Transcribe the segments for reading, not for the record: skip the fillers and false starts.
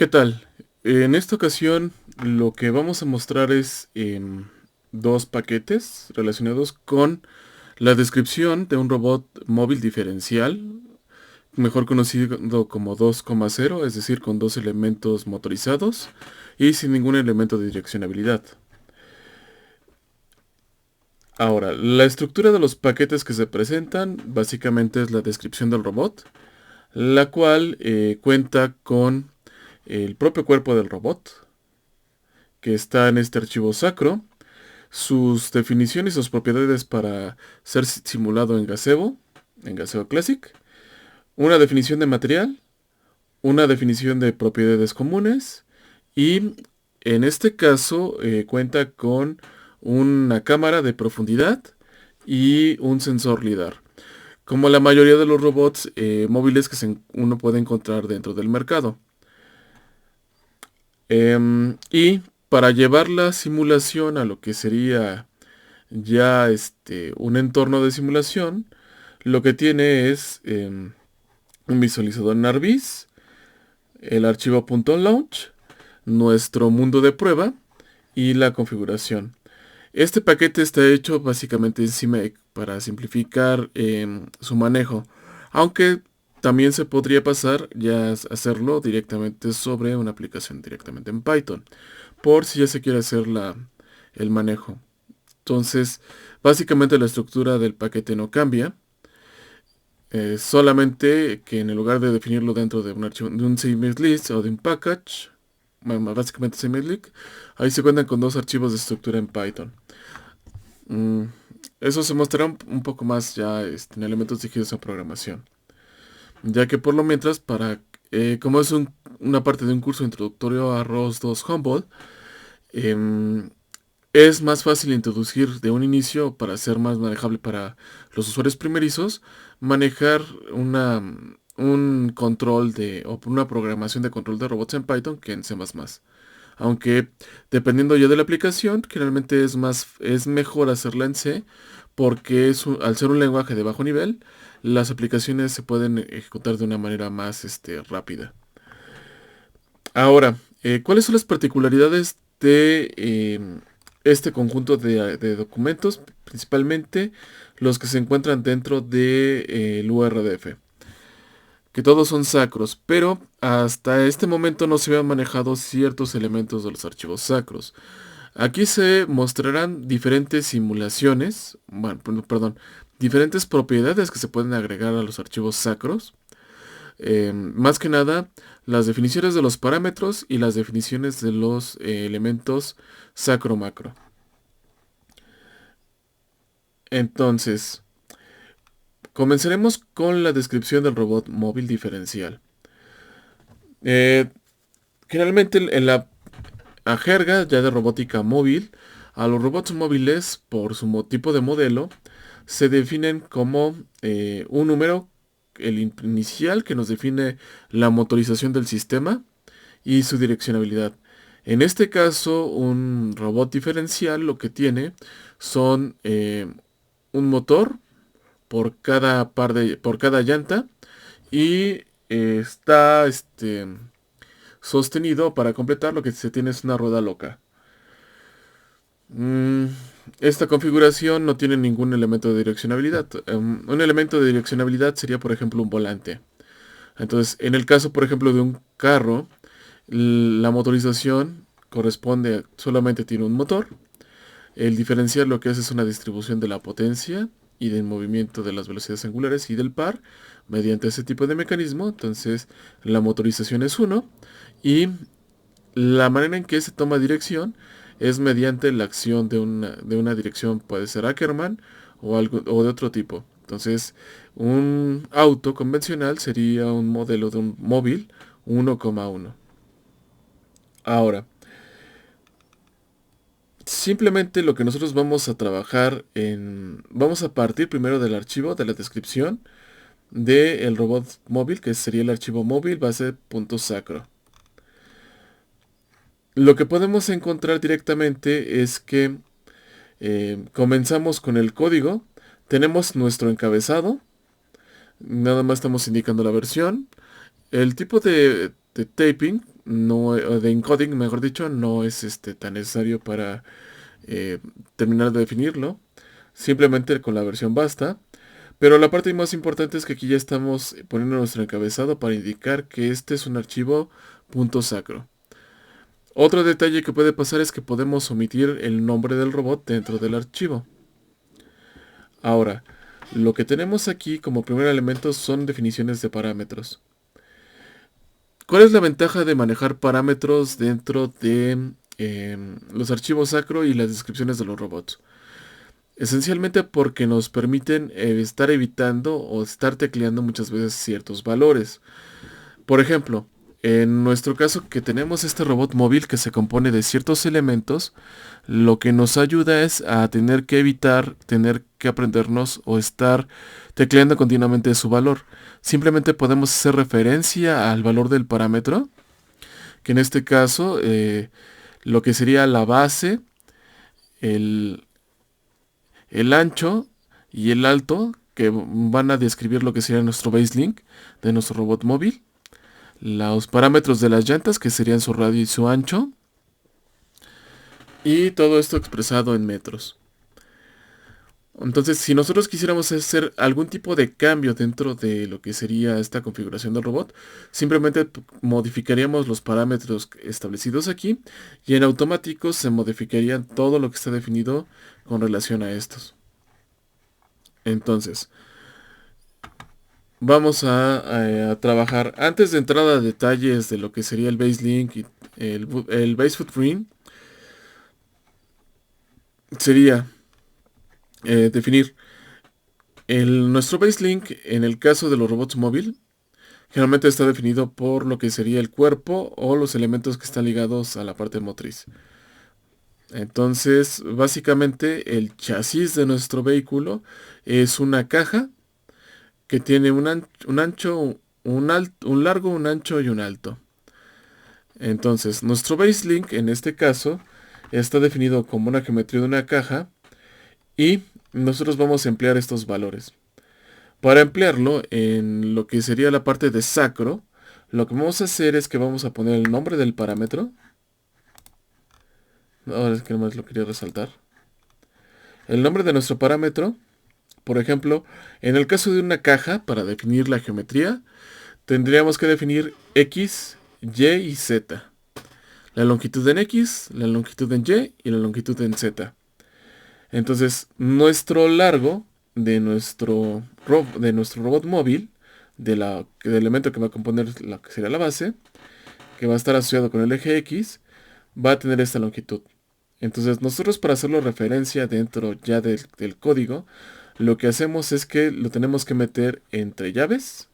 ¿Qué tal? En esta ocasión lo que vamos a mostrar es dos paquetes relacionados con la descripción de un robot móvil diferencial, mejor conocido como 2,0, es decir, con dos elementos motorizados y sin ningún elemento de direccionabilidad. Ahora, la estructura de los paquetes que se presentan básicamente es la descripción del robot, la cual cuenta con el propio cuerpo del robot, que está en este archivo sacro, sus definiciones y sus propiedades para ser simulado en Gazebo Classic, una definición de material, una definición de propiedades comunes y en este caso cuenta con una cámara de profundidad y un sensor LIDAR, como la mayoría de los robots móviles que uno puede encontrar dentro del mercado. Y para llevar la simulación a lo que sería ya un entorno de simulación, lo que tiene es un visualizador Narvis, el archivo .launch, nuestro mundo de prueba y la configuración. Este paquete está hecho básicamente en CMake para simplificar su manejo, aunque también se podría pasar ya a hacerlo directamente sobre una aplicación directamente en Python, por si ya se quiere hacer el manejo. Entonces, básicamente la estructura del paquete no cambia, solamente que en lugar de definirlo dentro de un archivo, de un CMake list o de un package, bueno, básicamente CMake list, ahí se cuentan con dos archivos de estructura en Python. Mm, Eso se mostrará un poco más ya en elementos dirigidos a programación, ya que por lo mientras, como es una parte de un curso introductorio a ROS 2 Humboldt, em, es más fácil introducir de un inicio para ser más manejable para los usuarios primerizos, manejar un control o una programación de control de robots en Python que en C++. Aunque dependiendo ya de la aplicación, generalmente es mejor hacerla en C porque al ser un lenguaje de bajo nivel, las aplicaciones se pueden ejecutar de una manera más rápida. Ahora, ¿cuáles son las particularidades de este conjunto de documentos? Principalmente los que se encuentran dentro del URDF, que todos son sacros, pero hasta este momento no se habían manejado ciertos elementos de los archivos sacros. Aquí se mostrarán diferentes simulaciones, bueno, perdón, diferentes propiedades que se pueden agregar a los archivos sacros. Más que nada, las definiciones de los parámetros y las definiciones de los elementos sacro-macro. Entonces, comenzaremos con la descripción del robot móvil diferencial. Eh, Generalmente en la jerga ya de robótica móvil, a los robots móviles, por su tipo de modelo, se definen como un número, el inicial, que nos define la motorización del sistema y su direccionabilidad. En este caso, un robot diferencial lo que tiene son un motor por cada llanta y está sostenido para completar lo que se tiene es una rueda loca. Mm, Esta configuración no tiene ningún elemento de direccionabilidad. Un elemento de direccionabilidad sería, por ejemplo, un volante. Entonces, en el caso, por ejemplo, de un carro, la motorización solamente tiene un motor. El diferencial lo que hace es una distribución de la potencia y del movimiento de las velocidades angulares y del par mediante ese tipo de mecanismo. Entonces, la motorización es uno y la manera en que se toma dirección es mediante la acción de una dirección, puede ser Ackermann o de otro tipo. Entonces, un auto convencional sería un modelo de un móvil 1,1. Ahora, simplemente lo que nosotros vamos a trabajar vamos a partir primero del archivo, de la descripción del robot móvil, que sería el archivo móvil base.sacro. Lo que podemos encontrar directamente es que comenzamos con el código, tenemos nuestro encabezado, nada más estamos indicando la versión, el tipo de taping, no, de encoding, mejor dicho, no es tan necesario para terminar de definirlo. Simplemente con la versión basta. Pero la parte más importante es que aquí ya estamos poniendo nuestro encabezado para indicar que este es un archivo .sacro. Otro detalle que puede pasar es que podemos omitir el nombre del robot dentro del archivo. Ahora, lo que tenemos aquí como primer elemento son definiciones de parámetros. ¿Cuál es la ventaja de manejar parámetros dentro de los archivos sacro y las descripciones de los robots? Esencialmente porque nos permiten estar evitando o estar tecleando muchas veces ciertos valores. Por ejemplo, en nuestro caso que tenemos este robot móvil que se compone de ciertos elementos, lo que nos ayuda es a tener que evitar tener que aprendernos o estar tecleando continuamente su valor. Simplemente podemos hacer referencia al valor del parámetro, que en este caso lo que sería la base, el, el ancho y el alto, que van a describir lo que sería nuestro baselink de nuestro robot móvil. Los parámetros de las llantas, que serían su radio y su ancho. Y todo esto expresado en metros. Entonces, si nosotros quisiéramos hacer algún tipo de cambio dentro de lo que sería esta configuración del robot, simplemente modificaríamos los parámetros establecidos aquí y en automático se modificaría todo lo que está definido con relación a estos. Entonces, vamos a trabajar antes de entrar a detalles de lo que sería el baselink y el base footprint. Sería definir nuestro baselink en el caso de los robots móvil. Generalmente está definido por lo que sería el cuerpo o los elementos que están ligados a la parte motriz. Entonces, básicamente el chasis de nuestro vehículo es una caja que tiene un ancho, un largo, un ancho y un alto. Entonces, nuestro baselink en este caso está definido como una geometría de una caja y nosotros vamos a emplear estos valores. Para emplearlo en lo que sería la parte de sacro, lo que vamos a hacer es que vamos a poner el nombre del parámetro. Ahora es que nomás lo quería resaltar. El nombre de nuestro parámetro, por ejemplo, en el caso de una caja, para definir la geometría, tendríamos que definir X, Y y Z. La longitud en X, la longitud en Y y la longitud en Z. Entonces, nuestro largo de nuestro robot móvil, del elemento que va a componer la que sería la base, que va a estar asociado con el eje X, va a tener esta longitud. Entonces, nosotros para hacerlo referencia dentro ya del código, lo que hacemos es que lo tenemos que meter entre llaves,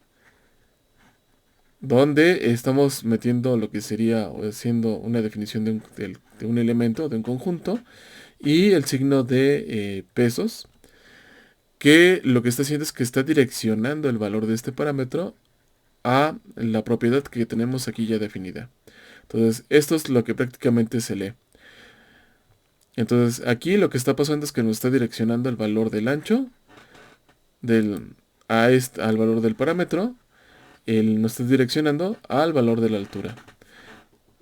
donde estamos metiendo lo que sería o haciendo una definición de un elemento, de un conjunto, y el signo de pesos, que lo que está haciendo es que está direccionando el valor de este parámetro a la propiedad que tenemos aquí ya definida. Entonces, esto es lo que prácticamente se lee. Entonces, aquí lo que está pasando es que nos está direccionando el valor del ancho al valor del parámetro. Nos está direccionando al valor de la altura.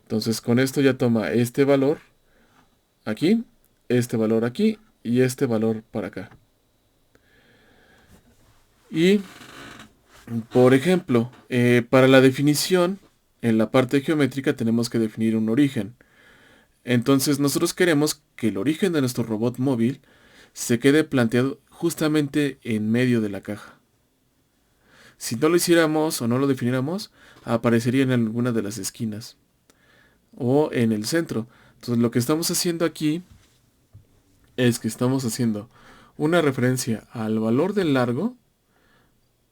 Entonces, con esto ya toma este valor aquí, este valor aquí y este valor para acá. Y, por ejemplo, para la definición, en la parte geométrica tenemos que definir un origen. Entonces nosotros queremos que el origen de nuestro robot móvil se quede planteado justamente en medio de la caja. Si no lo hiciéramos o no lo definiéramos, aparecería en alguna de las esquinas o en el centro. Entonces lo que estamos haciendo aquí es que estamos haciendo una referencia al valor del largo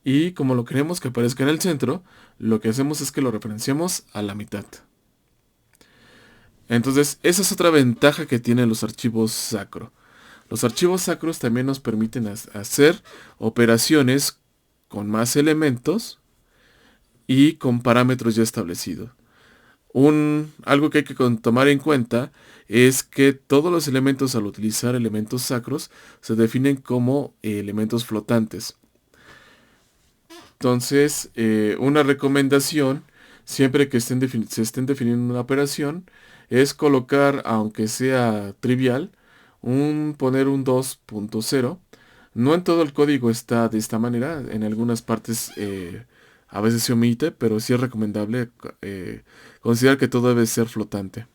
y como lo queremos que aparezca en el centro, lo que hacemos es que lo referenciamos a la mitad. Entonces, esa es otra ventaja que tienen los archivos sacro. Los archivos sacros también nos permiten hacer operaciones con más elementos y con parámetros ya establecidos. Algo que hay que tomar en cuenta es que todos los elementos al utilizar elementos sacros se definen como elementos flotantes. Entonces, una recomendación siempre que se estén definiendo una operación, es colocar, aunque sea trivial, poner un 2.0. No en todo el código está de esta manera, en algunas partes a veces se omite, pero sí es recomendable considerar que todo debe ser flotante.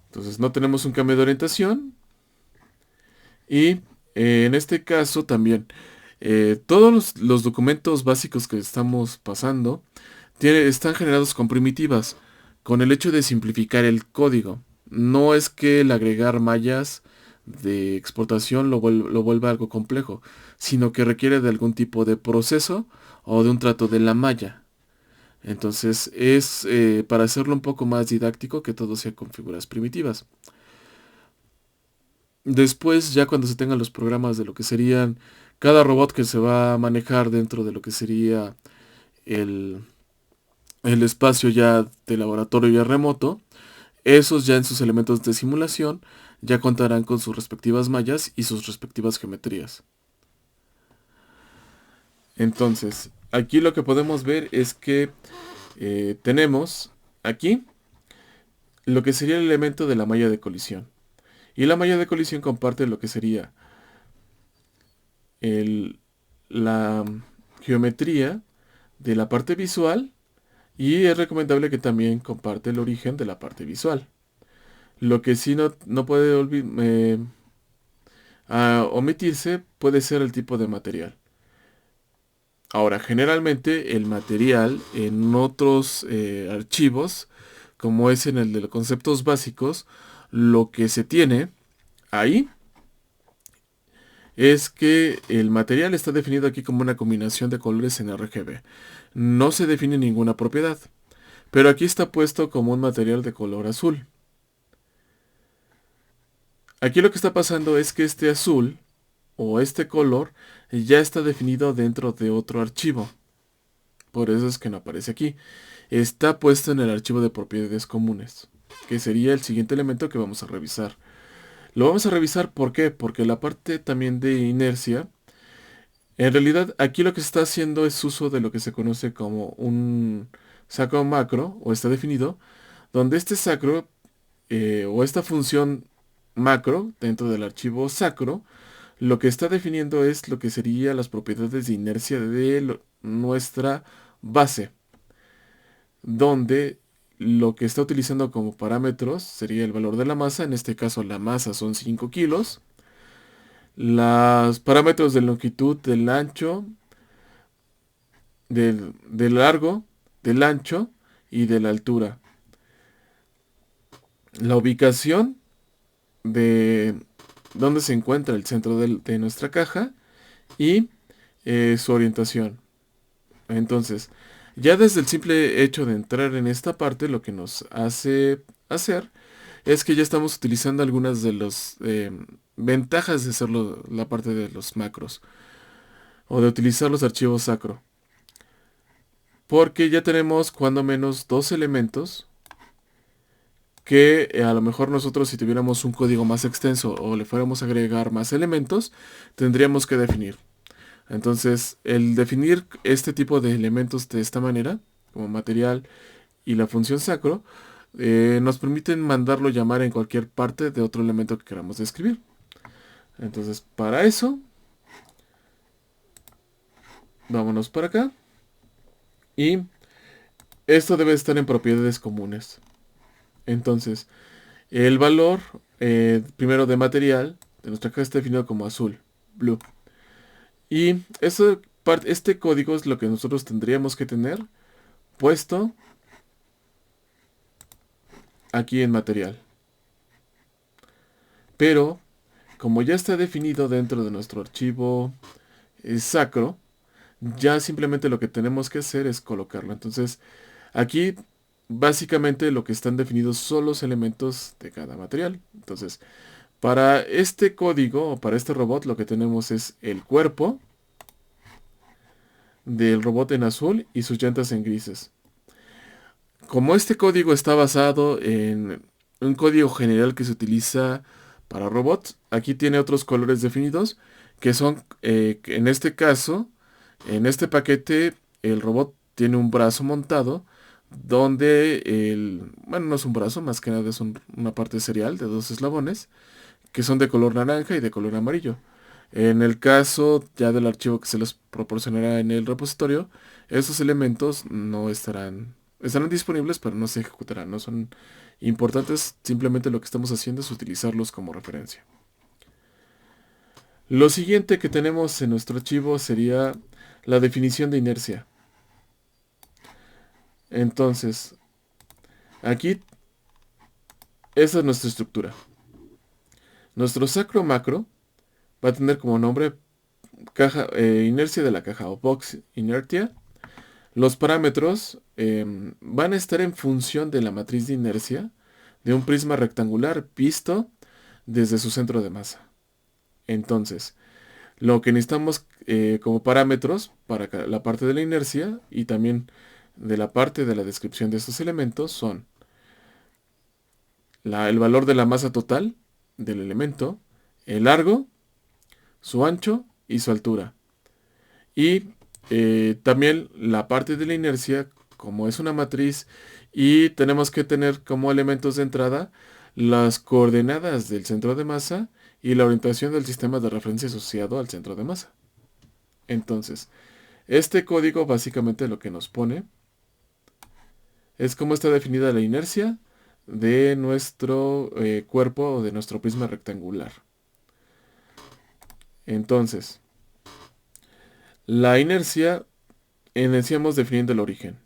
Entonces no tenemos un cambio de orientación y en este caso también todos los documentos básicos que estamos pasando están generados con primitivas, con el hecho de simplificar el código. No es que el agregar mallas de exportación lo vuelva algo complejo, sino que requiere de algún tipo de proceso o de un trato de la malla. Entonces es para hacerlo un poco más didáctico que todo sea con figuras primitivas. Después, ya cuando se tengan los programas de lo que serían cada robot que se va a manejar dentro de lo que sería el, el espacio ya de laboratorio ya remoto, esos ya en sus elementos de simulación ya contarán con sus respectivas mallas y sus respectivas geometrías. Entonces, aquí lo que podemos ver es que tenemos aquí lo que sería el elemento de la malla de colisión. Y la malla de colisión comparte lo que sería la geometría de la parte visual y es recomendable que también comparte el origen de la parte visual. Lo que sí no puede omitirse puede ser el tipo de material. Ahora, generalmente el material en otros archivos, como es en el de los conceptos básicos, lo que se tiene ahí es que el material está definido aquí como una combinación de colores en RGB. No se define ninguna propiedad, pero aquí está puesto como un material de color azul. Aquí lo que está pasando es que este azul o este color ya está definido dentro de otro archivo. Por eso es que no aparece aquí. Está puesto en el archivo de propiedades comunes, que sería el siguiente elemento que vamos a revisar. Lo vamos a revisar ¿por qué? Porque la parte también de inercia, en realidad aquí lo que se está haciendo es uso de lo que se conoce como un sacro macro, o está definido, donde este sacro o esta función macro dentro del archivo sacro, lo que está definiendo es lo que serían las propiedades de inercia de nuestra base, donde lo que está utilizando como parámetros sería el valor de la masa, en este caso la masa son 5 kilos, los parámetros de longitud, del ancho, del largo, del ancho y de la altura. La ubicación de dónde se encuentra el centro de nuestra caja y su orientación. Entonces, ya desde el simple hecho de entrar en esta parte, lo que nos hace hacer es que ya estamos utilizando algunas de las ventajas de hacerlo la parte de los macros o de utilizar los archivos sacro. Porque ya tenemos cuando menos dos elementos que a lo mejor nosotros si tuviéramos un código más extenso o le fuéramos a agregar más elementos, tendríamos que definir. Entonces, el definir este tipo de elementos de esta manera, como material y la función sacro, nos permiten mandarlo llamar en cualquier parte de otro elemento que queramos describir. Entonces, para eso, vámonos para acá. Y esto debe estar en propiedades comunes. Entonces, el valor, primero de material, de nuestra caja está definido como azul, blue. Y este código es lo que nosotros tendríamos que tener puesto aquí en material. Pero, como ya está definido dentro de nuestro archivo sacro, ya simplemente lo que tenemos que hacer es colocarlo. Entonces, aquí básicamente lo que están definidos son los elementos de cada material. Entonces, para este código o para este robot lo que tenemos es el cuerpo del robot en azul y sus llantas en grises. Como este código está basado en un código general que se utiliza para robots, aquí tiene otros colores definidos que son, en este caso, en este paquete, el robot tiene un brazo montado donde bueno, no es un brazo, más que nada es una parte serial de dos eslabones que son de color naranja y de color amarillo. En el caso ya del archivo que se les proporcionará en el repositorio, esos elementos no estarán disponibles, pero no se ejecutarán, no son importantes, simplemente lo que estamos haciendo es utilizarlos como referencia. Lo siguiente que tenemos en nuestro archivo sería la definición de inercia. Entonces, aquí, esa es nuestra estructura. Nuestro sacro macro va a tener como nombre inercia de la caja o box inertia. Los parámetros van a estar en función de la matriz de inercia de un prisma rectangular visto desde su centro de masa. Entonces, lo que necesitamos como parámetros para la parte de la inercia y también de la parte de la descripción de estos elementos son el valor de la masa total del elemento, el largo, su ancho y su altura. Y también la parte de la inercia, como es una matriz, y tenemos que tener como elementos de entrada las coordenadas del centro de masa y la orientación del sistema de referencia asociado al centro de masa. Entonces, este código básicamente lo que nos pone es cómo está definida la inercia de nuestro cuerpo o de nuestro prisma rectangular. Entonces, la inercia, iniciamos definiendo el origen.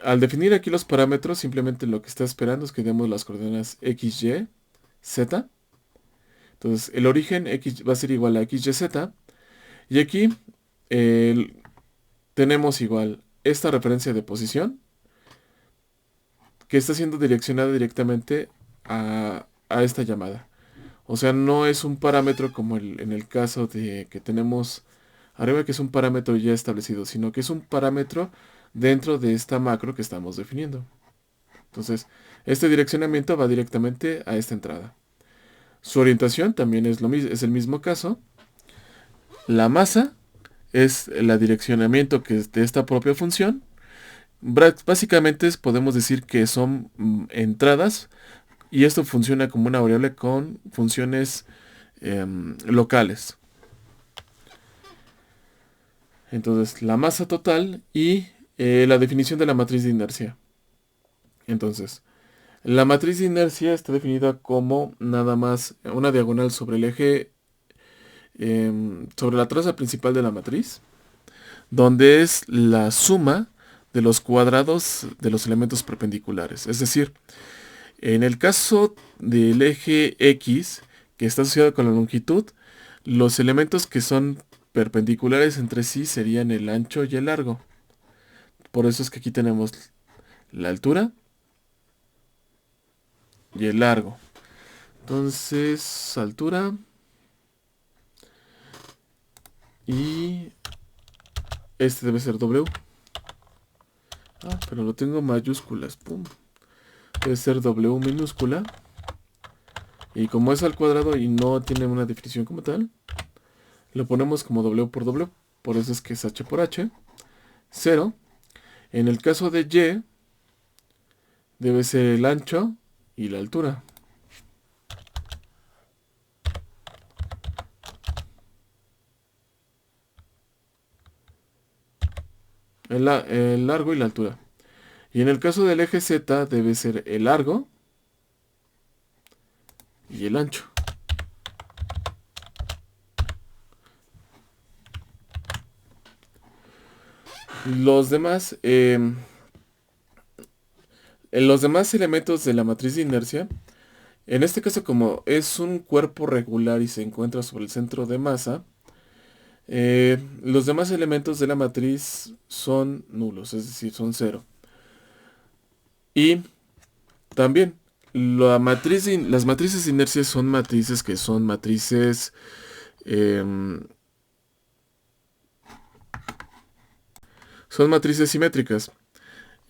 Al definir aquí los parámetros, simplemente lo que está esperando es que demos las coordenadas x, y, z. Entonces, el origen x va a ser igual a x, y, z. Y aquí tenemos igual esta referencia de posición que está siendo direccionada directamente a esta llamada. O sea, no es un parámetro como en el caso de que tenemos arriba, que es un parámetro ya establecido, sino que es un parámetro dentro de esta macro que estamos definiendo. Entonces, este direccionamiento va directamente a esta entrada. Su orientación también es el mismo caso. La masa es el direccionamiento que es de esta propia función. Básicamente podemos decir que son entradas y esto funciona como una variable con funciones locales. Entonces, la masa total y la definición de la matriz de inercia. Entonces, la matriz de inercia está definida como nada más una diagonal sobre el eje, sobre la traza principal de la matriz, donde es la suma de los cuadrados de los elementos perpendiculares. Es decir, en el caso del eje X, que está asociado con la longitud, los elementos que son perpendiculares entre sí serían el ancho y el largo. Por eso es que aquí tenemos la altura y el largo. Entonces, altura y este debe ser W. Pero lo tengo en mayúsculas. Pum. Debe ser W minúscula. Y como es al cuadrado y no tiene una definición como tal, lo ponemos como W por W. Por eso es que es H por H. 0. En el caso de Y, debe ser el ancho y la altura. El largo y la altura. Y en el caso del eje Z debe ser el largo y el ancho. Los demás elementos de la matriz de inercia, en este caso como es un cuerpo regular y se encuentra sobre el centro de masa, los demás elementos de la matriz son nulos, es decir, son cero. Y también las matrices de inercia son matrices que son matrices simétricas.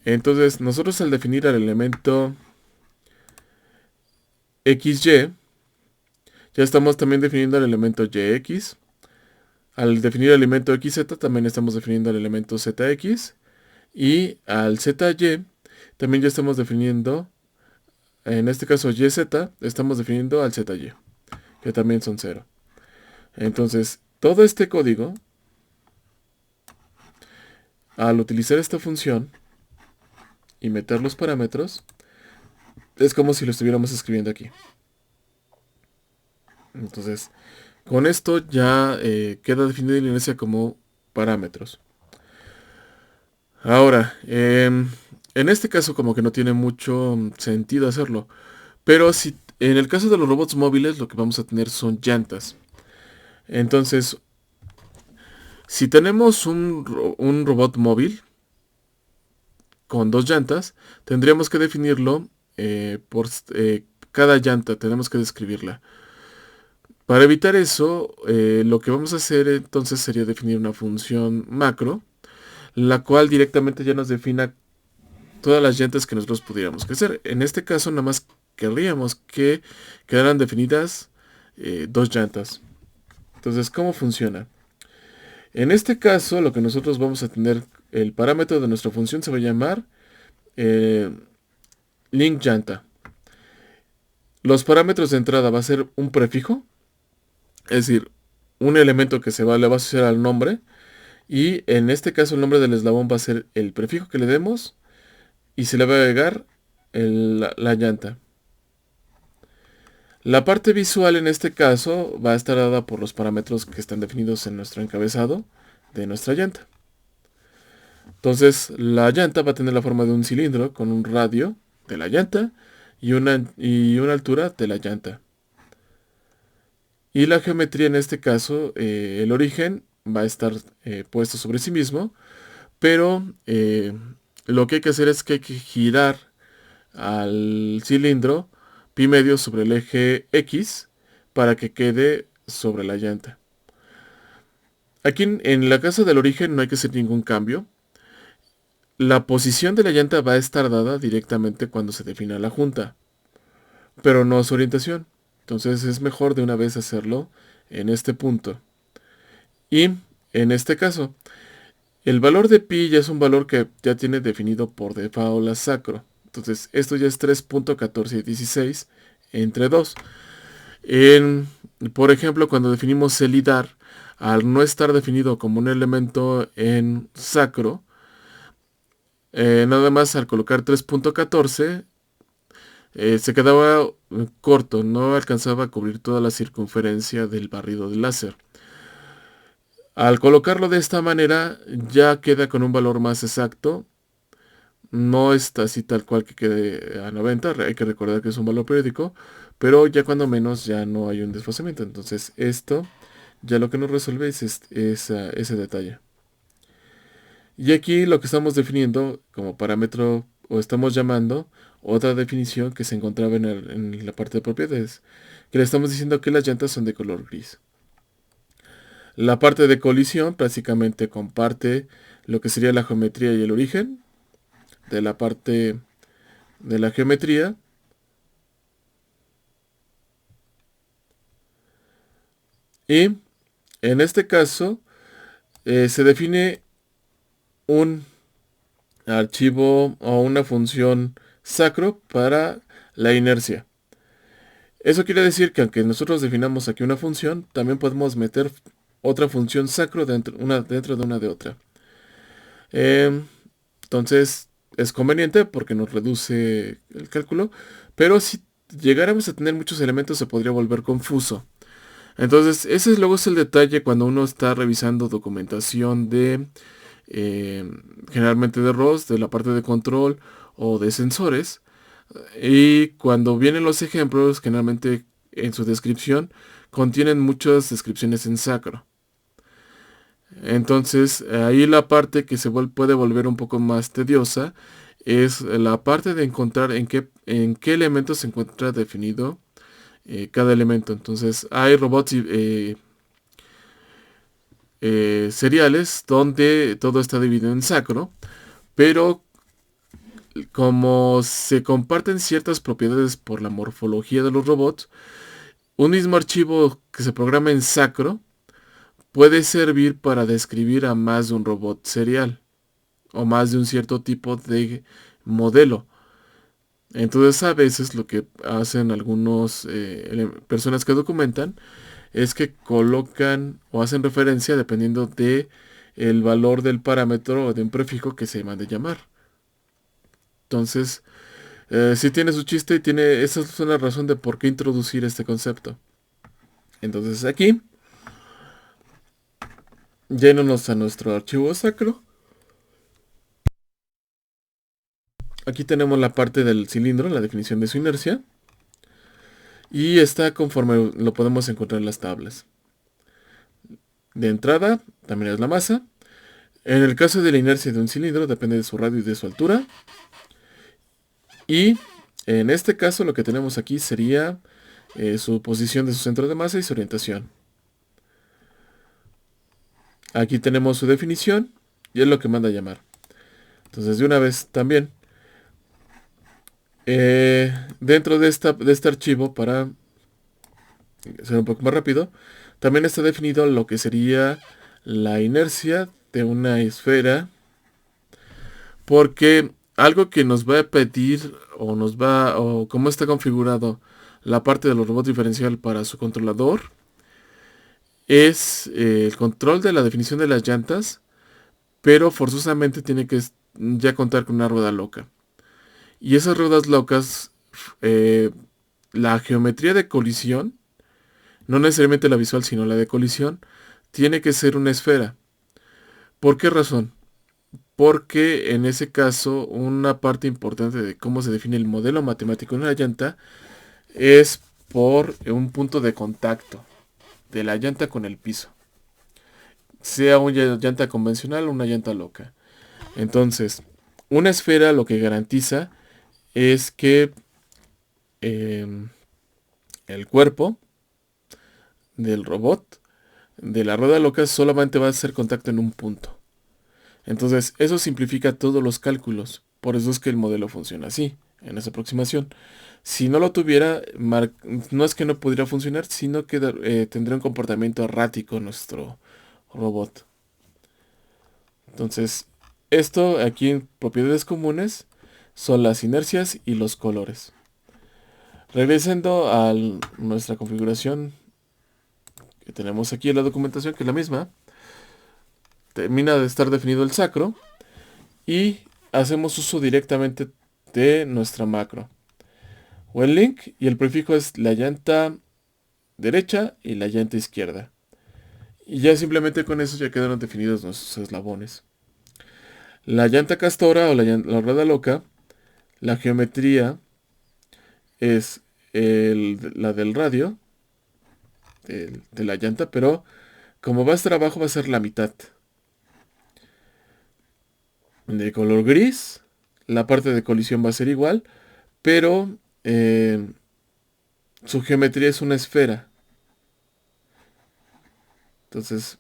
Entonces nosotros al definir al elemento XY, ya estamos también definiendo el elemento YX. Al definir el elemento XZ también estamos definiendo el elemento ZX. Y al ZY también ya estamos definiendo, en este caso YZ, estamos definiendo al ZY, que también son 0. Entonces, todo este código, al utilizar esta función y meter los parámetros, es como si lo estuviéramos escribiendo aquí. Entonces, con esto ya queda definida la inercia como parámetros. Ahora, en este caso como que no tiene mucho sentido hacerlo. Pero si en el caso de los robots móviles lo que vamos a tener son llantas. Entonces, si tenemos un robot móvil con 2 llantas, tendríamos que definirlo por cada llanta, tenemos que describirla. Para evitar eso, lo que vamos a hacer entonces sería definir una función macro, la cual directamente ya nos defina todas las llantas que nosotros pudiéramos hacer. En este caso, nada más querríamos que quedaran definidas 2 llantas. Entonces, ¿cómo funciona? En este caso, lo que nosotros vamos a tener, el parámetro de nuestra función se va a llamar link llanta. Los parámetros de entrada va a ser un prefijo, es decir, un elemento que le va a asociar al nombre. Y en este caso el nombre del eslabón va a ser el prefijo que le demos y se le va a agregar la llanta. La parte visual en este caso va a estar dada por los parámetros que están definidos en nuestro encabezado de nuestra llanta. Entonces la llanta va a tener la forma de un cilindro con un radio de la llanta y una altura de la llanta. Y la geometría en este caso, el origen va a estar puesto sobre sí mismo, pero lo que hay que hacer es que hay que girar al cilindro pi medio sobre el eje X para que quede sobre la llanta. Aquí en la casa del origen no hay que hacer ningún cambio. La posición de la llanta va a estar dada directamente cuando se defina la junta, pero no su orientación. Entonces es mejor de una vez hacerlo en este punto. Y en este caso, el valor de pi ya es un valor que ya tiene definido por default la Sacro. Entonces esto ya es 3.1416 entre 2. Por ejemplo, cuando definimos el lidar, al no estar definido como un elemento en Sacro, nada más al colocar 3.14 se quedaba corto, no alcanzaba a cubrir toda la circunferencia del barrido de láser. Al colocarlo de esta manera ya queda con un valor más exacto. No está así tal cual que quede a 90, hay que recordar que es un valor periódico, pero ya cuando menos ya no hay un desfasamiento. Entonces esto ya lo que nos resuelve es ese detalle. Y aquí lo que estamos definiendo como parámetro, o estamos llamando otra definición que se encontraba en la parte de propiedades, que le estamos diciendo que las llantas son de color gris. La parte de colisión prácticamente comparte lo que sería la geometría y el origen de la parte de la geometría. Y en este caso se define un archivo o una función sacro para la inercia. Eso quiere decir que aunque nosotros definamos aquí una función, también podemos meter otra función sacro dentro de una de otra. Entonces es conveniente porque nos reduce el cálculo, pero si llegáramos a tener muchos elementos se podría volver confuso. Entonces ese luego es el detalle cuando uno está revisando documentación de generalmente de ROS, de la parte de control o de sensores. Y cuando vienen los ejemplos, generalmente en su descripción contienen muchas descripciones en sacro. Entonces, ahí la parte que se puede volver un poco más tediosa es la parte de encontrar en qué elemento se encuentra definido cada elemento. Entonces, hay robots seriales donde todo está dividido en sacro, pero como se comparten ciertas propiedades por la morfología de los robots, un mismo archivo que se programa en sacro puede servir para describir a más de un robot serial. o más de un cierto tipo de modelo. Entonces a veces lo que hacen algunos personas que documentan es que colocan o hacen referencia dependiendo de el valor del parámetro o de un prefijo que se mande llamar. Entonces, sí tiene su chiste y tiene, esa es una razón de por qué introducir este concepto. Entonces aquí, yéndonos a nuestro archivo sacro, aquí tenemos la parte del cilindro, la definición de su inercia, y está conforme lo podemos encontrar en las tablas. De entrada, también es la masa. En el caso de la inercia de un cilindro, depende de su radio y de su altura. Y en este caso, lo que tenemos aquí sería su posición de su centro de masa y su orientación. Aquí tenemos su definición y es lo que manda a llamar. Entonces, de una vez también, dentro de este archivo, para ser un poco más rápido, también está definido lo que sería la inercia de una esfera, porque algo que nos va a pedir o cómo está configurado la parte de los robots diferencial para su controlador es el control de la definición de las llantas, pero forzosamente tiene que ya contar con una rueda loca. Y esas ruedas locas, eh, la geometría de colisión, no necesariamente la visual, sino la de colisión, tiene que ser una esfera. ¿Por qué razón? Porque en ese caso, una parte importante de cómo se define el modelo matemático de una llanta es por un punto de contacto de la llanta con el piso. Sea una llanta convencional o una llanta loca. Entonces, una esfera lo que garantiza es que el cuerpo del robot, de la rueda loca, solamente va a hacer contacto en un punto. Entonces, eso simplifica todos los cálculos. Por eso es que el modelo funciona así, en esa aproximación. Si no lo tuviera, no es que no pudiera funcionar, sino que tendría un comportamiento errático nuestro robot. Entonces, esto aquí en propiedades comunes son las inercias y los colores. Regresando a nuestra configuración que tenemos aquí en la documentación, que es la misma, termina de estar definido el sacro y hacemos uso directamente de nuestra macro. O el link y el prefijo es la llanta derecha y la llanta izquierda. Y ya simplemente con eso ya quedaron definidos nuestros eslabones. La llanta castora o la rueda loca, la geometría es la del radio de la llanta, pero como va a estar abajo va a ser la mitad. De color gris, la parte de colisión va a ser igual, pero su geometría es una esfera. Entonces,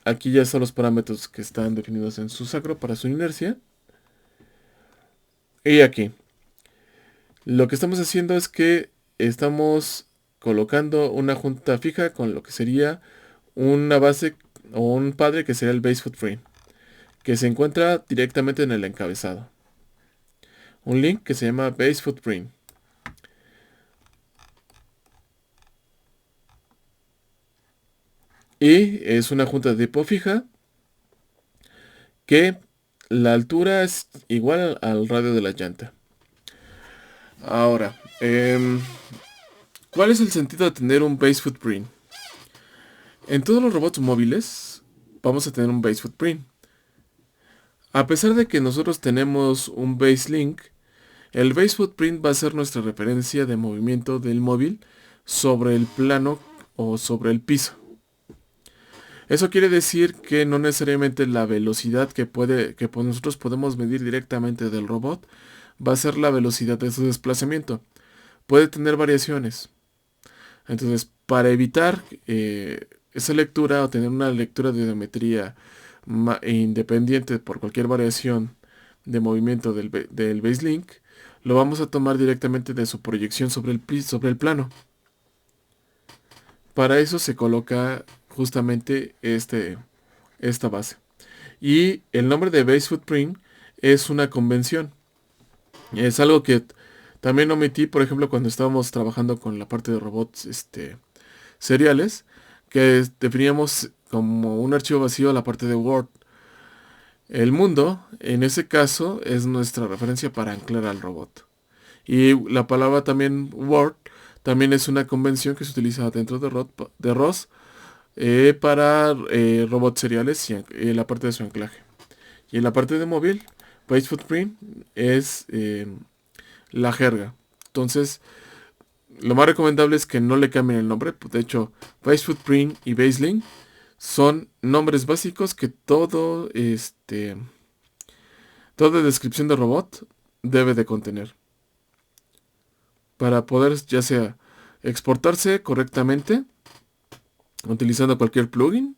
aquí ya están los parámetros que están definidos en su sacro para su inercia. Y aquí, lo que estamos haciendo es que estamos colocando una junta fija con lo que sería una base o un padre que sería el base footprint, que se encuentra directamente en el encabezado. Un link que se llama base footprint. Y es una junta de tipo fija que la altura es igual al radio de la llanta. Ahora, ¿cuál es el sentido de tener un base footprint? En todos los robots móviles vamos a tener un base footprint. A pesar de que nosotros tenemos un base link, el base footprint va a ser nuestra referencia de movimiento del móvil sobre el plano o sobre el piso. Eso quiere decir que no necesariamente la velocidad que nosotros podemos medir directamente del robot va a ser la velocidad de su desplazamiento. Puede tener variaciones. Entonces, para evitar esa lectura o tener una lectura de geometría independiente por cualquier variación de movimiento del base link, lo vamos a tomar directamente de su proyección sobre el plano. Para eso se coloca justamente esta base. Y el nombre de Base Footprint es una convención. Es algo que también omití, por ejemplo, cuando estábamos trabajando con la parte de robots seriales, que definíamos como un archivo vacío la parte de Word. El mundo, en ese caso, es nuestra referencia para anclar al robot. Y la palabra también Word también es una convención que se utiliza dentro de ROS para robots seriales y la parte de su anclaje. Y en la parte de móvil, Page Footprint es la jerga. Entonces, lo más recomendable es que no le cambien el nombre. De hecho, Page Footprint y Baselink son nombres básicos que toda descripción de robot debe de contener. Para poder ya sea exportarse correctamente utilizando cualquier plugin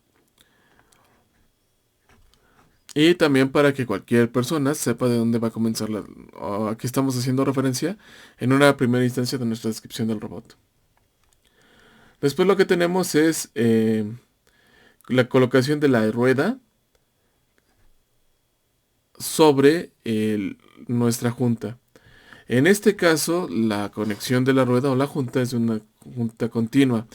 y también para que cualquier persona sepa de dónde va a comenzar aquí estamos haciendo referencia en una primera instancia de nuestra descripción del robot. Después lo que tenemos es la colocación de la rueda sobre nuestra junta. En este caso, la conexión de la rueda o la junta es de una junta continua.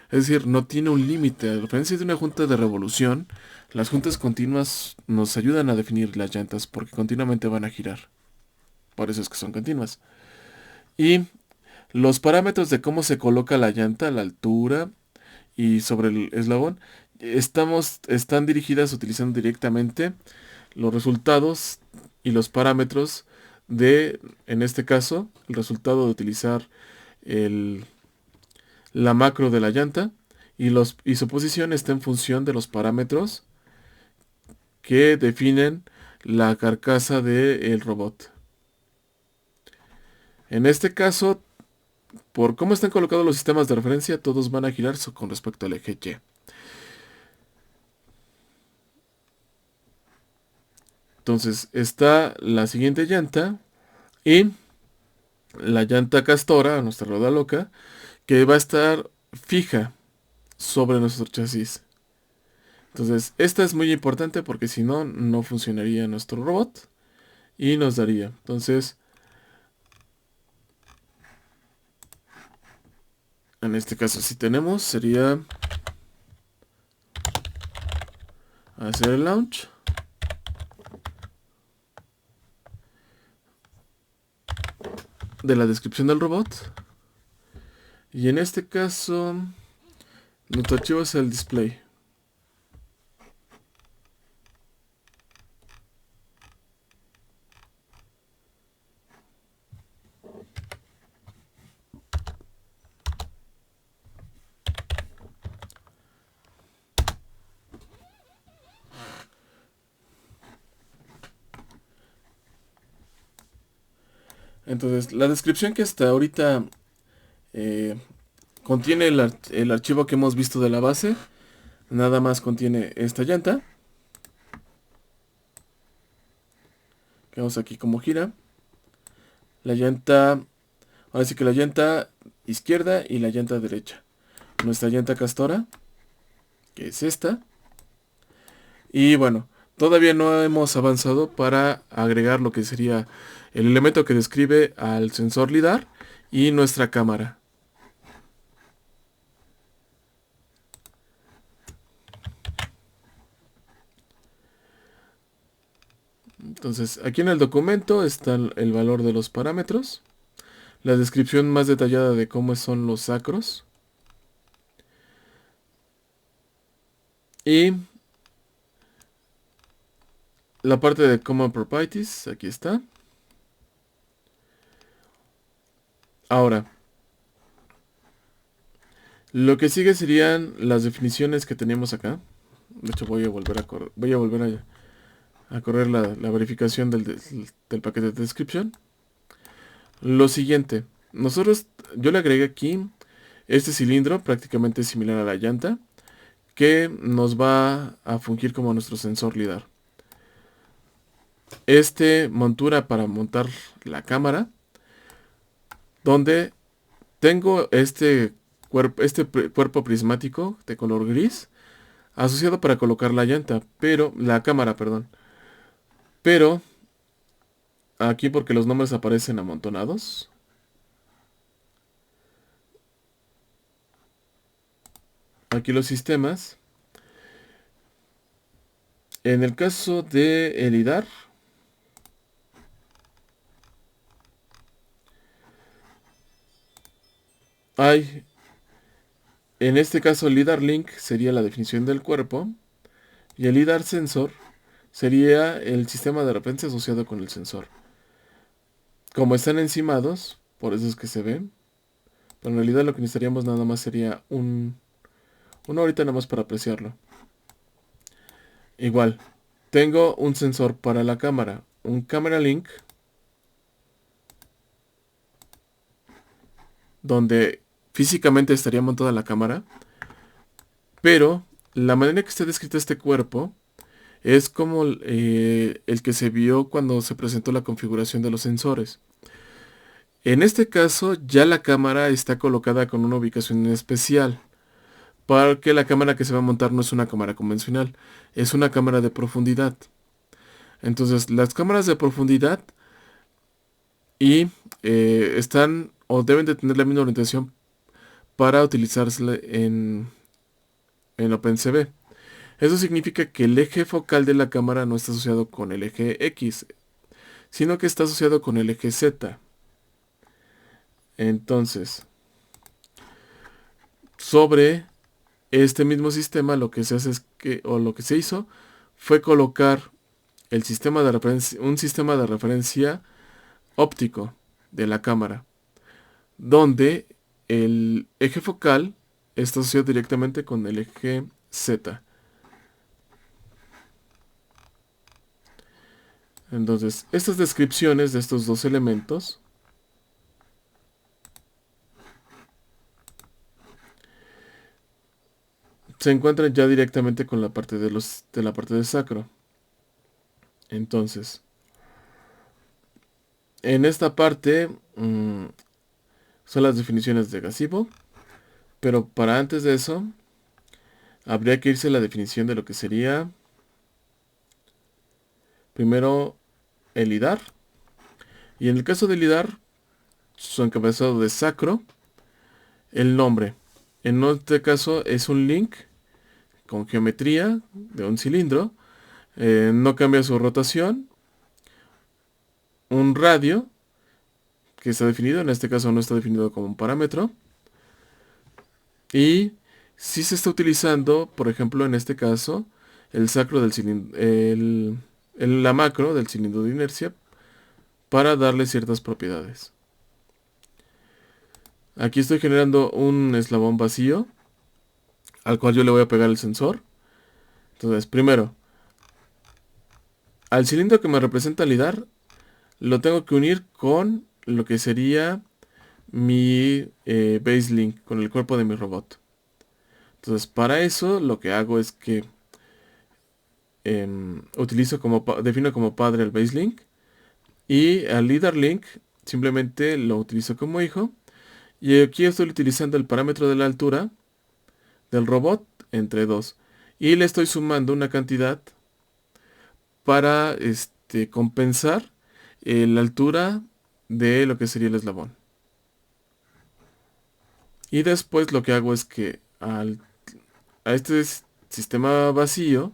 Es decir, no tiene un límite. A diferencia de una junta de revolución, las juntas continuas nos ayudan a definir las llantas porque continuamente van a girar. Por eso es que son continuas. Y los parámetros de cómo se coloca la llanta, la altura y sobre el eslabón, están dirigidas utilizando directamente los resultados y los parámetros en este caso, el resultado de utilizar la macro de la llanta y su posición está en función de los parámetros que definen la carcasa del robot. En este caso, por cómo están colocados los sistemas de referencia, todos van a girar con respecto al eje Y. Entonces está la siguiente llanta y la llanta castora, nuestra rueda loca, que va a estar fija sobre nuestro chasis. Entonces, esta es muy importante porque si no, no funcionaría nuestro robot y nos daría. Entonces, en este caso, si tenemos, sería hacer el launch. De la descripción del robot. Y en este caso, nuestro archivo es el display. Entonces, la descripción que hasta ahorita contiene el archivo que hemos visto de la base. Nada más contiene esta llanta. Que vemos aquí como gira. La llanta, ahora sí que la llanta izquierda y la llanta derecha. Nuestra llanta castora, que es esta. Y bueno, todavía no hemos avanzado para agregar lo que sería el elemento que describe al sensor LiDAR y nuestra cámara. Entonces, aquí en el documento está el valor de los parámetros, la descripción más detallada de cómo son los sacros y la parte de Common Properties, aquí está. Ahora, lo que sigue serían las definiciones que teníamos acá. De hecho, voy a volver a correr la verificación del paquete de descripción. Lo siguiente, yo le agregué aquí este cilindro prácticamente similar a la llanta que nos va a fungir como nuestro sensor LiDAR. Montura para montar la cámara, donde tengo este cuerpo prismático de color gris asociado para colocar la llanta, pero la cámara, perdón. Pero aquí porque los nombres aparecen amontonados. Aquí los sistemas. En el caso de el lidar, hay, en este caso el lidar link sería la definición del cuerpo y el lidar sensor sería el sistema de referencia asociado con el sensor. Como están encimados, por eso es que se ven, pero en realidad lo que necesitaríamos nada más sería una horita nada más para apreciarlo. Igual, tengo un sensor para la cámara, un camera link, donde físicamente estaría montada la cámara, pero la manera en que está descrito este cuerpo es como el que se vio cuando se presentó la configuración de los sensores. En este caso ya la cámara está colocada con una ubicación especial, porque la cámara que se va a montar no es una cámara convencional, es una cámara de profundidad. Entonces las cámaras de profundidad y están o deben de tener la misma orientación para utilizarse en OpenCV. Eso significa que el eje focal de la cámara no está asociado con el eje X, sino que está asociado con el eje Z. Entonces, sobre este mismo sistema lo que se hace es que, o lo que se hizo, fue colocar el sistema de referencia, un sistema de referencia óptico de la cámara, donde el eje focal está asociado directamente con el eje Z. Entonces, estas descripciones de estos dos elementos se encuentran ya directamente con la parte de la parte de sacro. Entonces, en esta parte son las definiciones de Gazebo, pero para antes de eso habría que irse a la definición de lo que sería primero el lidar, y en el caso del lidar, su encabezado de sacro, el nombre. En este caso es un link con geometría de un cilindro, no cambia su rotación, un radio que está definido, en este caso no está definido como un parámetro, y si se está utilizando, por ejemplo, en este caso, el sacro del cilindro, la macro del cilindro de inercia para darle ciertas propiedades. Aquí estoy generando un eslabón vacío al cual yo le voy a pegar el sensor. Entonces, primero, al cilindro que me representa lidar, lo tengo que unir con lo que sería mi base link, con el cuerpo de mi robot. Entonces, para eso lo que hago es que defino como padre el base link, y al lidar link simplemente lo utilizo como hijo. Y aquí estoy utilizando el parámetro de la altura del robot entre 2. Y le estoy sumando una cantidad para compensar la altura de lo que sería el eslabón. Y después lo que hago es que a este sistema vacío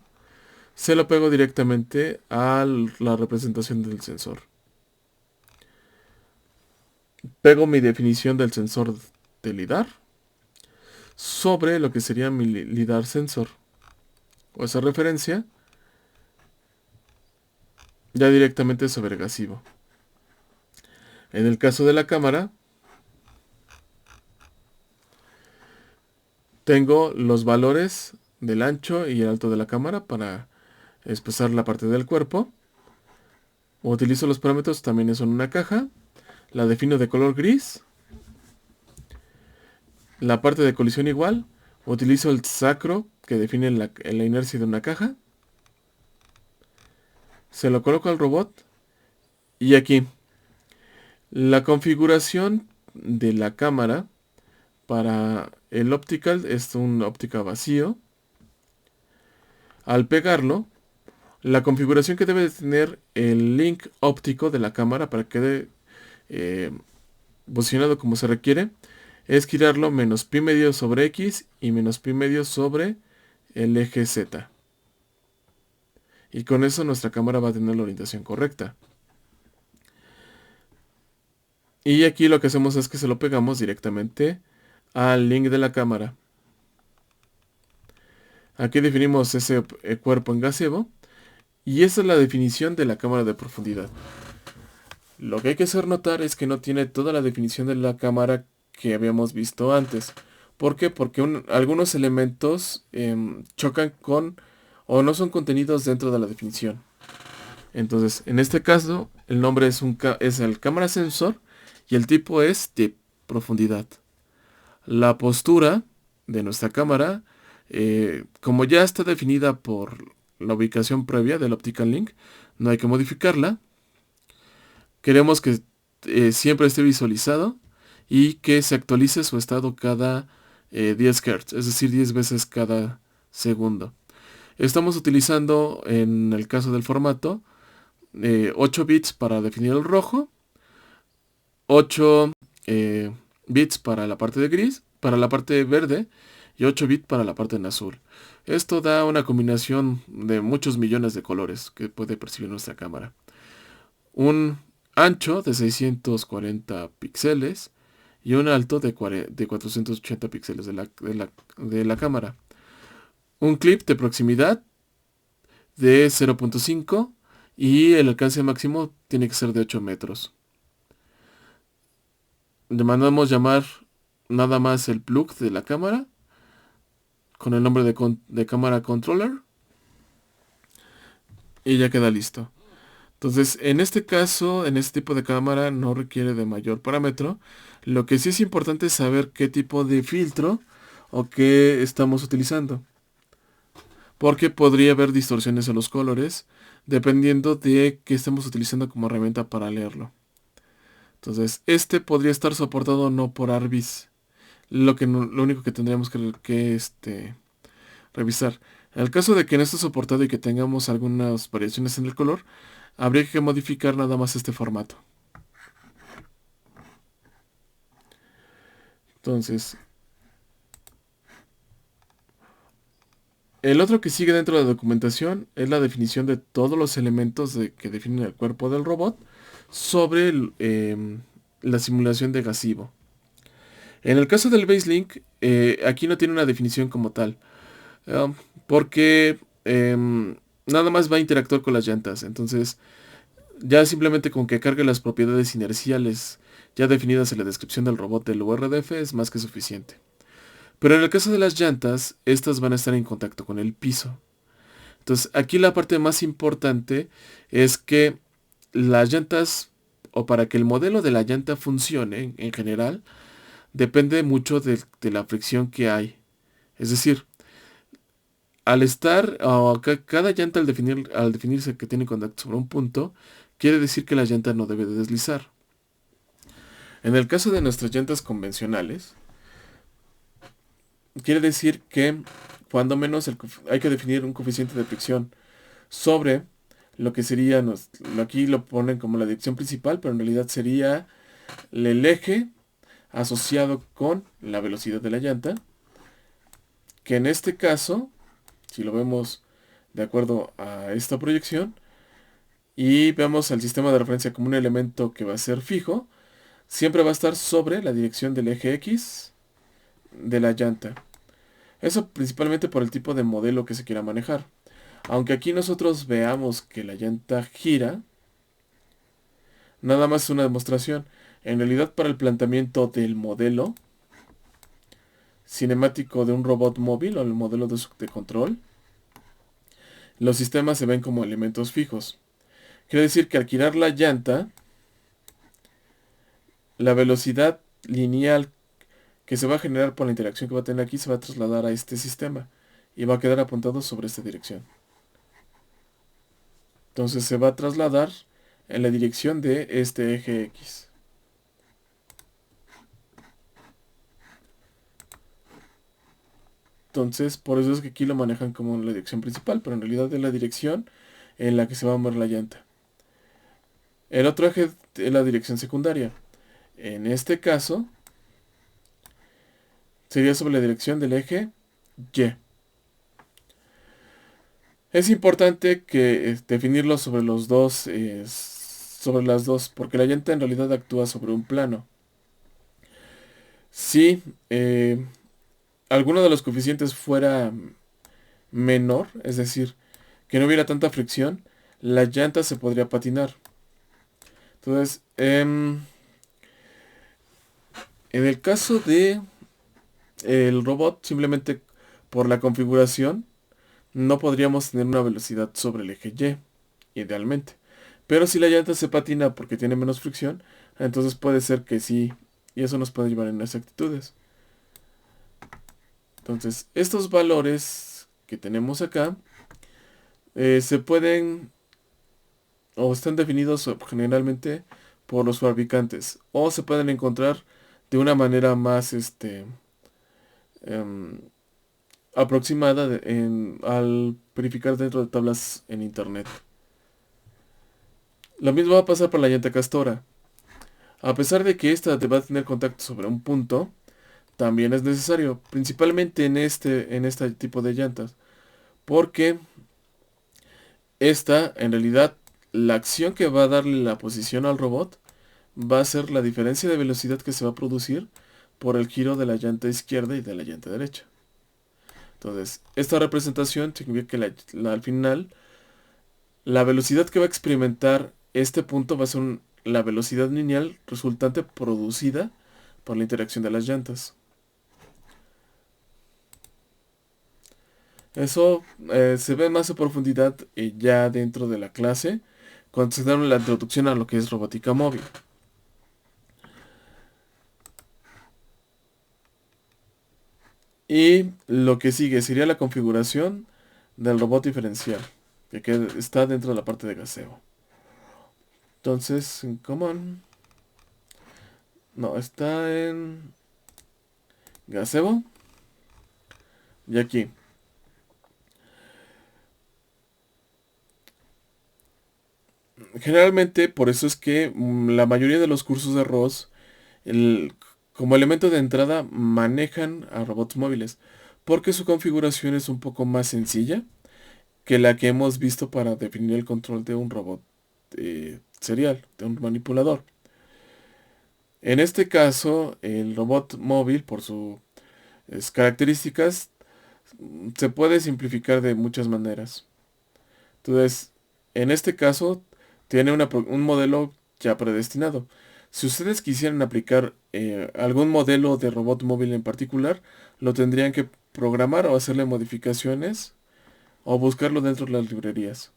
se lo pego directamente a la representación del sensor. Pego mi definición del sensor de lidar sobre lo que sería mi lidar sensor, o esa referencia, ya directamente sobre Gazebo. En el caso de la cámara, tengo los valores del ancho y el alto de la cámara para expresar la parte del cuerpo. Utilizo los parámetros, también son una caja. La defino de color gris. La parte de colisión igual. Utilizo el sacro que define la inercia de una caja. Se lo coloco al robot. Y aquí, la configuración de la cámara para el optical es un óptica vacío. Al pegarlo, la configuración que debe de tener el link óptico de la cámara para que quede posicionado como se requiere es girarlo menos pi medio sobre x y menos pi medio sobre el eje z. Y con eso nuestra cámara va a tener la orientación correcta. Y aquí lo que hacemos es que se lo pegamos directamente al link de la cámara. Aquí definimos ese cuerpo en gazebo. Y esa es la definición de la cámara de profundidad. Lo que hay que hacer notar es que no tiene toda la definición de la cámara que habíamos visto antes. ¿Por qué? Porque algunos elementos chocan con o no son contenidos dentro de la definición. Entonces, en este caso, el nombre es el cámara sensor y el tipo es de profundidad. La postura de nuestra cámara, como ya está definida por la ubicación previa del Optical Link, no hay que modificarla. Queremos que siempre esté visualizado y que se actualice su estado cada 10 Hz, es decir, 10 veces cada segundo. Estamos utilizando, en el caso del formato, 8 bits para definir el rojo, 8 bits para la parte de gris, para la parte verde y 8 bits para la parte en azul. Esto da una combinación de muchos millones de colores que puede percibir nuestra cámara. Un ancho de 640 píxeles y un alto de 480 píxeles de la cámara. Un clip de proximidad de 0.5 y el alcance máximo tiene que ser de 8 metros. Le mandamos llamar nada más el plug de la cámara con el nombre de cámara controller y ya queda listo. Entonces, en este caso, en este tipo de cámara no requiere de mayor parámetro. Lo que sí es importante es saber qué tipo de filtro o qué estamos utilizando. Porque podría haber distorsiones en los colores dependiendo de qué estemos utilizando como herramienta para leerlo. Entonces, este podría estar soportado no por Arbis. Lo único que tendríamos que revisar. En el caso de que no esté soportado y que tengamos algunas variaciones en el color, habría que modificar nada más este formato. Entonces, el otro que sigue dentro de la documentación es la definición de todos los elementos que definen el cuerpo del robot sobre la simulación de gazebo. En el caso del BaseLink, aquí no tiene una definición como tal, um, porque nada más va a interactuar con las llantas. Entonces, ya simplemente con que cargue las propiedades inerciales ya definidas en la descripción del robot del URDF es más que suficiente. Pero en el caso de las llantas, estas van a estar en contacto con el piso. Entonces, aquí la parte más importante es que las llantas, o para que el modelo de la llanta funcione en general, depende mucho de la fricción que hay. Es decir, al estar, cada llanta al definirse que tiene contacto sobre un punto, quiere decir que la llanta no debe de deslizar. En el caso de nuestras llantas convencionales, quiere decir que cuando menos hay que definir un coeficiente de fricción sobre lo que sería, aquí lo ponen como la dirección principal, pero en realidad sería el eje asociado con la velocidad de la llanta, que en este caso, si lo vemos de acuerdo a esta proyección, y vemos al sistema de referencia como un elemento que va a ser fijo, siempre va a estar sobre la dirección del eje X de la llanta. Eso principalmente por el tipo de modelo que se quiera manejar. Aunque aquí nosotros veamos que la llanta gira, nada más es una demostración. En realidad, para el planteamiento del modelo cinemático de un robot móvil o el modelo de control, los sistemas se ven como elementos fijos. Quiere decir que al girar la llanta, la velocidad lineal que se va a generar por la interacción que va a tener aquí se va a trasladar a este sistema y va a quedar apuntado sobre esta dirección. Entonces se va a trasladar en la dirección de este eje X. Entonces, por eso es que aquí lo manejan como la dirección principal, pero en realidad es la dirección en la que se va a mover la llanta. El otro eje es la dirección secundaria. En este caso, sería sobre la dirección del eje Y. Es importante que definirlo sobre los dos, sobre las dos, porque la llanta en realidad actúa sobre un plano. Si alguno de los coeficientes fuera menor, es decir, que no hubiera tanta fricción, la llanta se podría patinar. Entonces, en el caso de el robot, simplemente por la configuración, no podríamos tener una velocidad sobre el eje Y, idealmente. Pero si la llanta se patina porque tiene menos fricción, entonces puede ser que sí, y eso nos puede llevar en esas actitudes. Entonces, estos valores que tenemos acá se pueden o están definidos generalmente por los fabricantes o se pueden encontrar de una manera más em, aproximada al verificar dentro de tablas en internet. Lo mismo va a pasar para la llanta castora. A pesar de que esta te va a tener contacto sobre un punto, también es necesario, principalmente en este tipo de llantas, porque esta, en realidad, la acción que va a darle la posición al robot va a ser la diferencia de velocidad que se va a producir por el giro de la llanta izquierda y de la llanta derecha. Entonces, esta representación significa que al final, la velocidad que va a experimentar este punto va a ser la velocidad lineal resultante producida por la interacción de las llantas. Eso se ve más a profundidad ya dentro de la clase, cuando se da la introducción a lo que es robótica móvil. Y lo que sigue sería la configuración del robot diferencial, que está dentro de la parte de gaseo. Entonces, en Common, no, está en gaseo. Y aquí. Generalmente, por eso es que la mayoría de los cursos de ROS, como elemento de entrada, manejan a robots móviles, porque su configuración es un poco más sencilla que la que hemos visto para definir el control de un robot serial, de un manipulador. En este caso, el robot móvil, por sus características, se puede simplificar de muchas maneras. Entonces, en este caso, tiene un modelo ya predestinado. Si ustedes quisieran aplicar algún modelo de robot móvil en particular, lo tendrían que programar o hacerle modificaciones o buscarlo dentro de las librerías.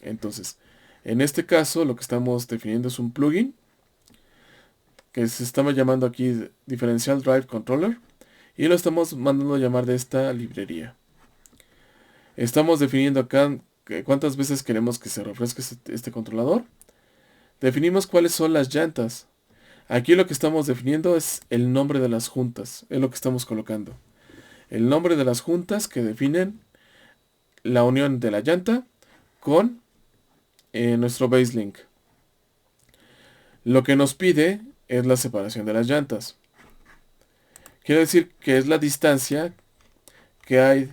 Entonces, en este caso, lo que estamos definiendo es un plugin que se estamos llamando aquí Differential Drive Controller y lo estamos mandando a llamar de esta librería. Estamos definiendo acá cuántas veces queremos que se refresque este controlador. Definimos cuáles son las llantas. Aquí lo que estamos definiendo es el nombre de las juntas, es lo que estamos colocando. El nombre de las juntas que definen la unión de la llanta con nuestro baselink. Lo que nos pide es la separación de las llantas. Quiere decir que es la distancia que hay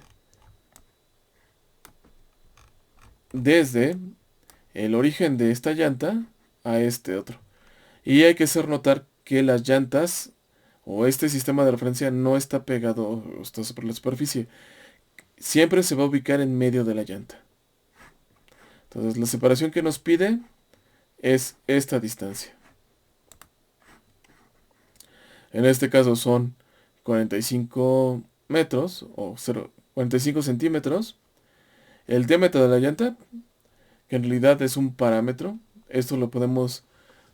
desde el origen de esta llanta a este otro. Y hay que hacer notar que las llantas o este sistema de referencia no está pegado o está sobre la superficie. Siempre se va a ubicar en medio de la llanta. Entonces la separación que nos pide es esta distancia. En este caso son 45 metros o 45 centímetros. El diámetro de la llanta, que en realidad es un parámetro, esto lo podemos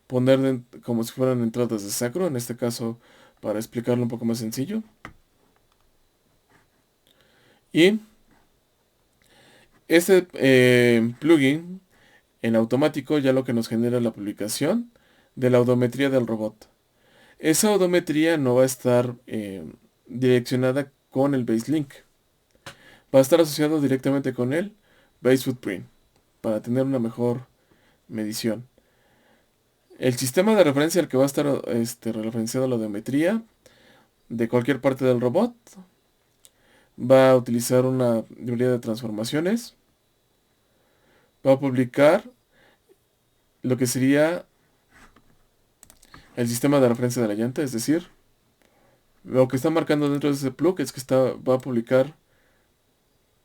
poner como si fueran entradas de sacro, en este caso para explicarlo un poco más sencillo. Y este plugin en automático ya lo que nos genera es la publicación de la odometría del robot. Esa odometría no va a estar direccionada con el baselink. va a estar asociado directamente con el Base Footprint para tener una mejor medición. El sistema de referencia al que va a estar referenciado la odometría de cualquier parte del robot va a utilizar una librería de transformaciones. Va a publicar lo que sería el sistema de referencia de la llanta, es decir, lo que está marcando dentro de ese plug es que va a publicar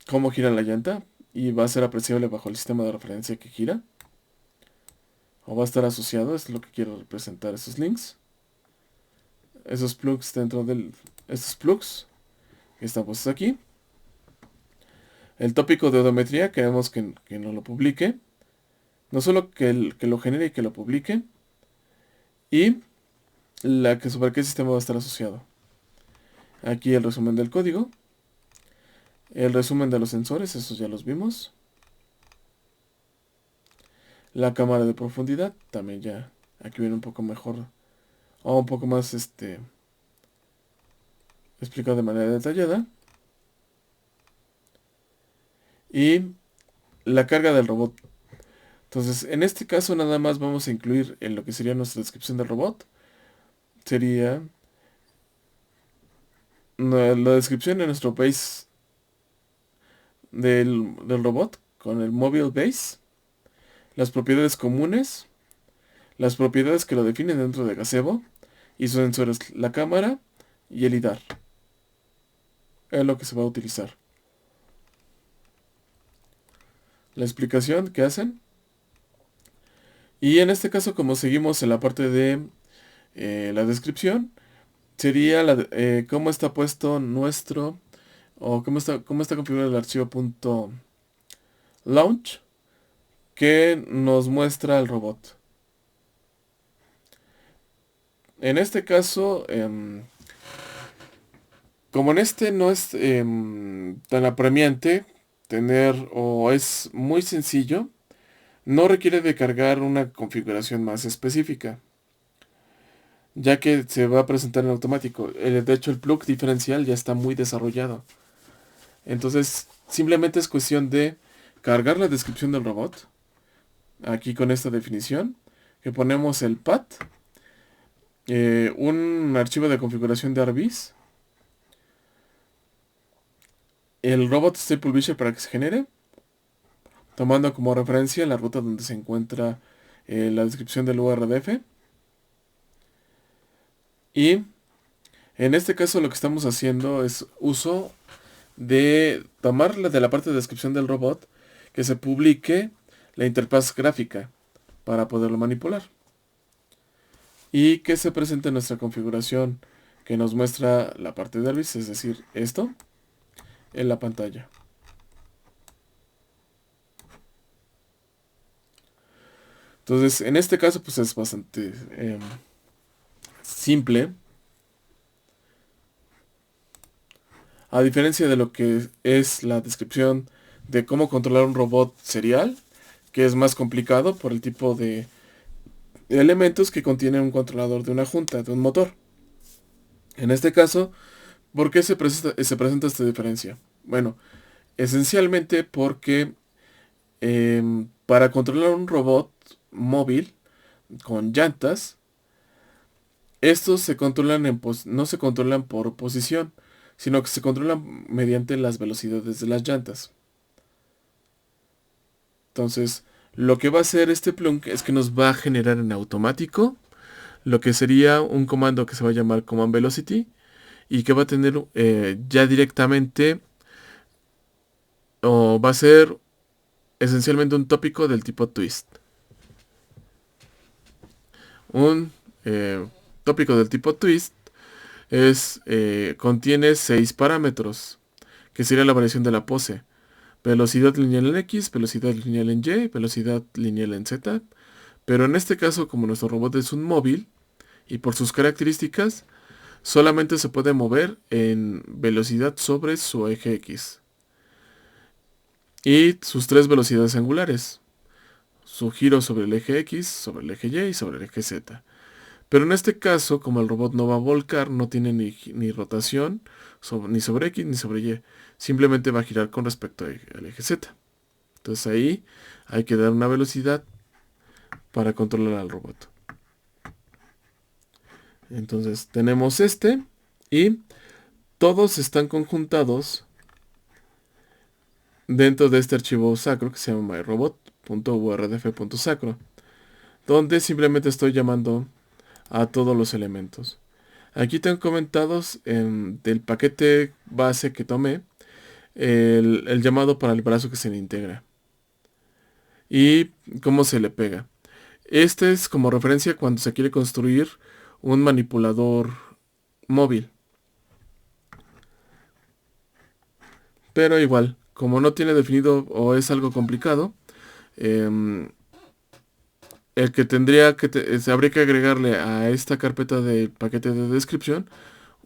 cómo gira la llanta y va a ser apreciable bajo el sistema de referencia que gira. O va a estar asociado, es lo que quiero representar, esos links. Esos plugs dentro de estos plugs que están puestos aquí. El tópico de odometría queremos que nos lo publique. No solo que lo genere y que lo publique. Y sobre qué sistema va a estar asociado. Aquí el resumen del código. El resumen de los sensores, esos ya los vimos. La cámara de profundidad, también ya. Aquí viene un poco mejor. O un poco más explicado de manera detallada. Y la carga del robot. Entonces, en este caso nada más vamos a incluir en lo que sería nuestra descripción del robot. Sería la descripción de nuestro base del robot con el mobile base. Las propiedades comunes. Las propiedades que lo definen dentro de Gazebo. Y sus sensores, la cámara y el lidar. Es lo que se va a utilizar. La explicación que hacen. Y en este caso, como seguimos en la parte de la descripción, sería cómo está puesto nuestro, o cómo está configurado el archivo .launch que nos muestra el robot. En este caso, como en este no es tan apremiante tener, o es muy sencillo, no requiere de cargar una configuración más específica, ya que se va a presentar en automático. De hecho, el plug diferencial ya está muy desarrollado. Entonces, simplemente es cuestión de cargar la descripción del robot, aquí con esta definición, que ponemos el path, un archivo de configuración de RBs, el robot state publisher para que se genere, tomando como referencia la ruta donde se encuentra la descripción del URDF. Y en este caso lo que estamos haciendo es uso de tomar de la parte de descripción del robot que se publique la interfaz gráfica para poderlo manipular. Y que se presente nuestra configuración que nos muestra la parte de RBs, es decir, esto en la pantalla. Entonces, en este caso, pues es bastante simple. A diferencia de lo que es la descripción de cómo controlar un robot serial, que es más complicado por el tipo de elementos que contiene un controlador de una junta, de un motor. En este caso, ¿por qué se presenta esta diferencia? Bueno, esencialmente porque para controlar un robot móvil con llantas, estos se controlan no se controlan por posición, sino que se controlan mediante las velocidades de las llantas. Entonces, lo que va a hacer este plunk es que nos va a generar en automático lo que sería un comando que se va a llamar command velocity y que va a tener ya directamente, o va a ser esencialmente un tópico del tipo twist. Un tópico del tipo twist contiene 6 parámetros, que sería la variación de la pose. Velocidad lineal en X, velocidad lineal en Y, velocidad lineal en Z. Pero en este caso, como nuestro robot es un móvil, y por sus características, solamente se puede mover en velocidad sobre su eje X. Y sus 3 velocidades angulares. Su giro sobre el eje X, sobre el eje Y y sobre el eje Z. Pero en este caso, como el robot no va a volcar, no tiene ni rotación, ni sobre X ni sobre Y. Simplemente va a girar con respecto al eje Z. Entonces ahí hay que dar una velocidad para controlar al robot. Entonces tenemos y todos están conjuntados dentro de este archivo sacro que se llama myrobot.urdf.sacro, donde simplemente estoy llamando a todos los elementos. Aquí tengo comentados del paquete base que tomé el llamado para el brazo que se le integra y cómo se le pega. Este es como referencia cuando se quiere construir un manipulador móvil. Pero igual, como no tiene definido o es algo complicado, el que tendría que habría que agregarle a esta carpeta de paquete de descripción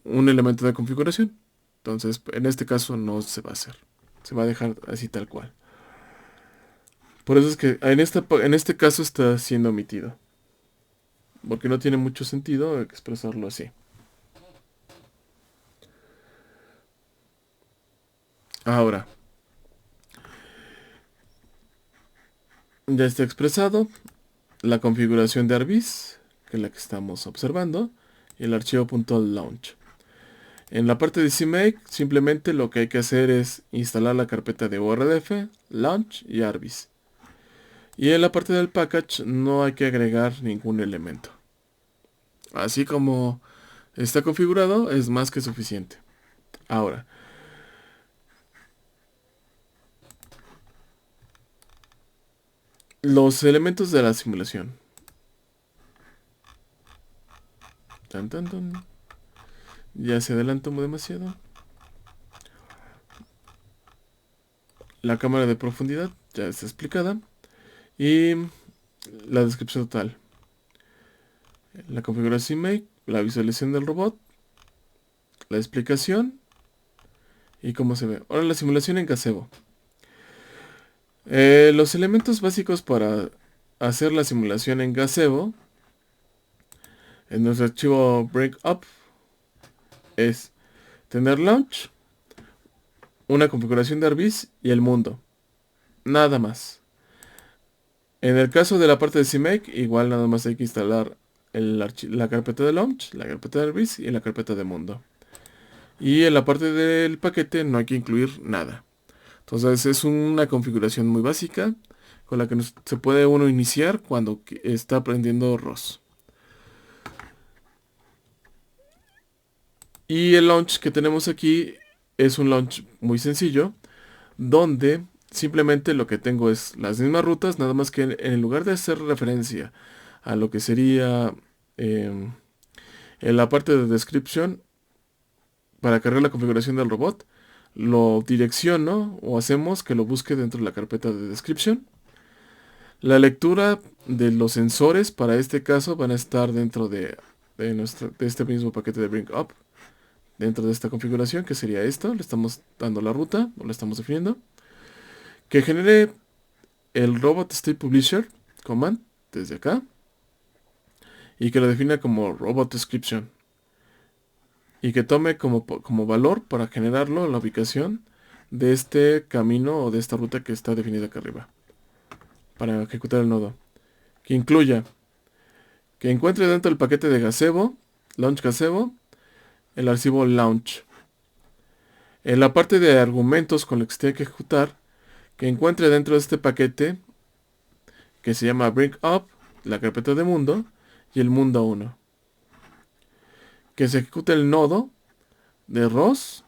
un elemento de configuración. Entonces, en este caso no se va a hacer. Se va a dejar así tal cual. Por eso es que en este caso está siendo omitido. Porque no tiene mucho sentido expresarlo así. Ahora, ya está expresado la configuración de Arbis, que es la que estamos observando, y el archivo .launch. En la parte de CMake, simplemente lo que hay que hacer es instalar la carpeta de URDF, launch y Arbis. Y en la parte del package no hay que agregar ningún elemento. Así como está configurado, es más que suficiente. Ahora, los elementos de la simulación. Tan, tan, tan. Ya se adelantó demasiado. La cámara de profundidad ya está explicada. Y la descripción total. La configuración make, la visualización del robot, la explicación y cómo se ve. Ahora la simulación en gazebo. Los elementos básicos para hacer la simulación en gazebo en nuestro archivo breakup es tener launch, una configuración de Arbis y el mundo. Nada más. En el caso de la parte de CMake, igual nada más hay que instalar la carpeta de launch, la carpeta de Arbis y la carpeta de mundo. Y en la parte del paquete no hay que incluir nada. Entonces es una configuración muy básica con la que se puede uno iniciar cuando está aprendiendo ROS. Y el launch que tenemos aquí es un launch muy sencillo, donde simplemente lo que tengo es las mismas rutas, nada más que en lugar de hacer referencia a lo que sería en la parte de descripción, para cargar la configuración del robot, lo direcciono o hacemos que lo busque dentro de la carpeta de description. La lectura de los sensores para este caso van a estar dentro de este mismo paquete de bring up, dentro de esta configuración que sería esto. Le estamos dando la ruta, o la estamos definiendo, que genere el robot state publisher command desde acá y que lo defina como robot description y que tome como valor para generarlo la ubicación de este camino o de esta ruta que está definida acá arriba para ejecutar el nodo, que incluya que encuentre dentro del paquete de gazebo, launch gazebo, el archivo launch. En la parte de argumentos con los que se tiene que ejecutar, que encuentre dentro de este paquete que se llama bring up, la carpeta de mundo y el mundo 1. Que se ejecute el nodo de ROS,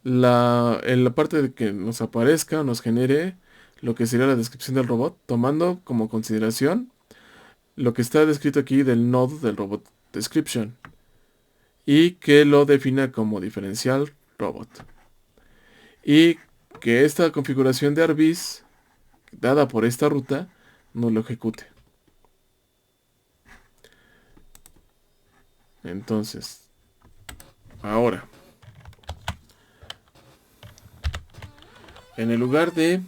en la parte de que nos aparezca, nos genere lo que sería la descripción del robot, tomando como consideración lo que está descrito aquí del nodo del robot description y que lo defina como diferencial robot y que esta configuración de Arbis dada por esta ruta no lo ejecute. Entonces, ahora, en el lugar de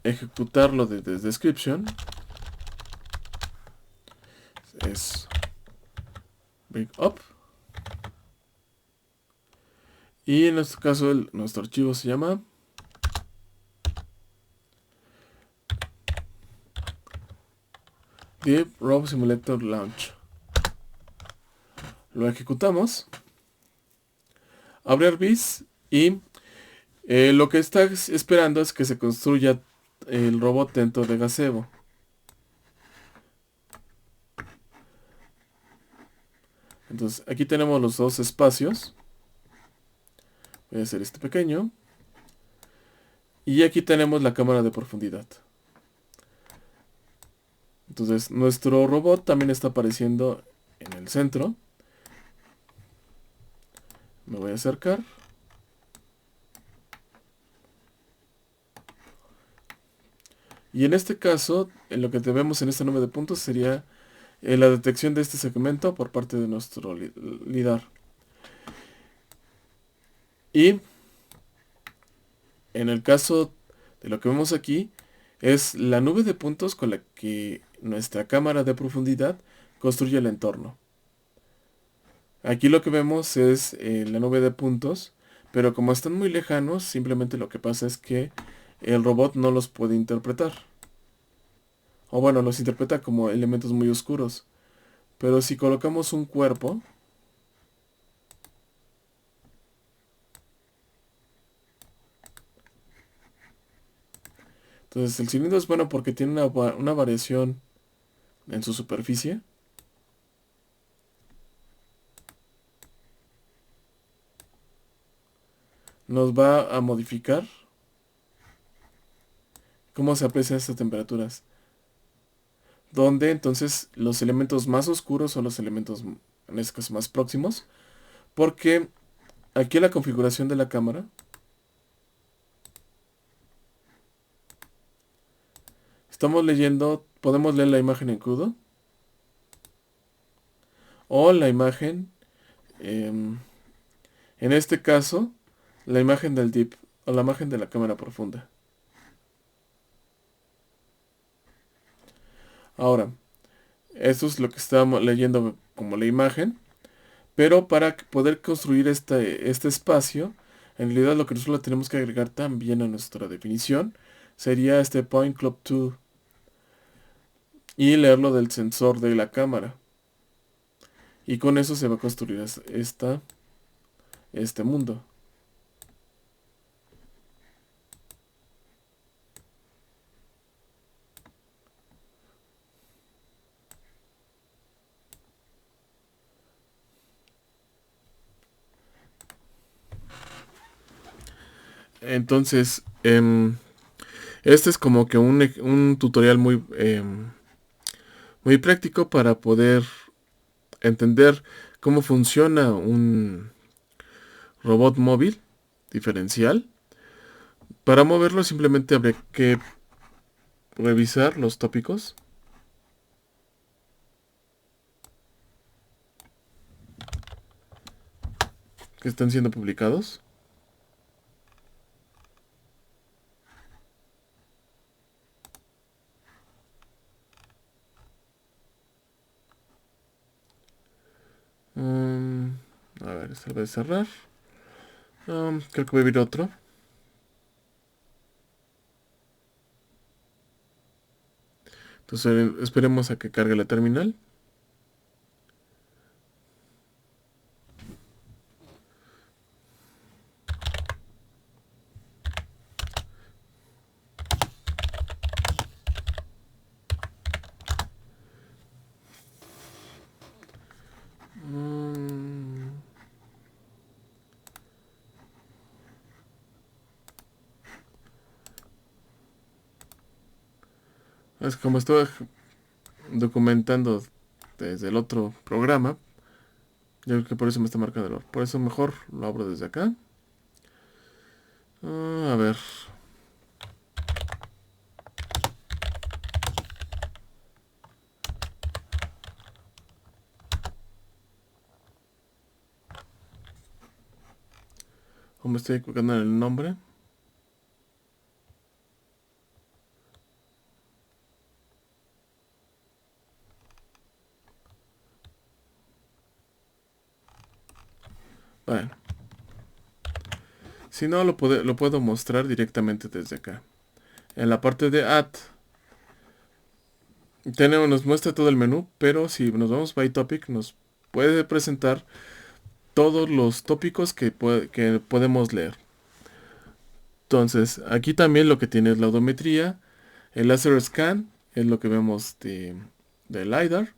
ejecutarlo desde description, es Bring up. Y en este caso nuestro archivo se llama Deep Rob Simulator Launch. Lo ejecutamos. Abre Arbis y lo que está esperando es que se construya el robot dentro de Gazebo. Entonces aquí tenemos los dos espacios. Voy a hacer este pequeño. Y aquí tenemos la cámara de profundidad. Entonces nuestro robot también está apareciendo en el centro. Me voy a acercar. Y en este caso, en lo que vemos en esta nube de puntos sería la detección de este segmento por parte de nuestro LIDAR. Y en el caso de lo que vemos aquí, es la nube de puntos con la que nuestra cámara de profundidad construye el entorno. Aquí lo que vemos es la nube de puntos, pero como están muy lejanos, simplemente lo que pasa es que el robot no los puede interpretar. O bueno, los interpreta como elementos muy oscuros. Pero si colocamos un cuerpo, entonces el cilindro es bueno porque tiene una variación en su superficie. Nos va a modificar cómo se aprecian estas temperaturas. Donde entonces los elementos más oscuros son los elementos, en este caso, más próximos. Porque aquí en la configuración de la cámara estamos leyendo, podemos leer la imagen en crudo. O la imagen, en este caso, la imagen del deep, o la imagen de la cámara profunda. Ahora, esto es lo que estábamos leyendo como la imagen. Pero para poder construir este espacio, en realidad lo que nosotros tenemos que agregar también a nuestra definición sería este Point Club 2 y leerlo del sensor de la cámara. Y con eso se va a construir este mundo. Entonces, este es como que un tutorial muy práctico para poder entender cómo funciona un robot móvil diferencial. Para moverlo simplemente habría que revisar los tópicos que están siendo publicados. A ver, esta vez cerrar. Creo que voy a abrir otro. Entonces esperemos a que cargue la terminal. Mm, es como estoy documentando desde el otro programa. Yo creo que por eso me está marcando error. Por eso mejor lo abro desde acá. A ver. O me estoy equivocando en el nombre. Bueno, si no, lo puedo mostrar directamente desde acá. En la parte de Add, nos muestra todo el menú, pero si nos vamos by topic, nos puede presentar todos los tópicos que podemos leer. Entonces, aquí también lo que tiene es la odometría, el laser scan, es lo que vemos de LiDAR.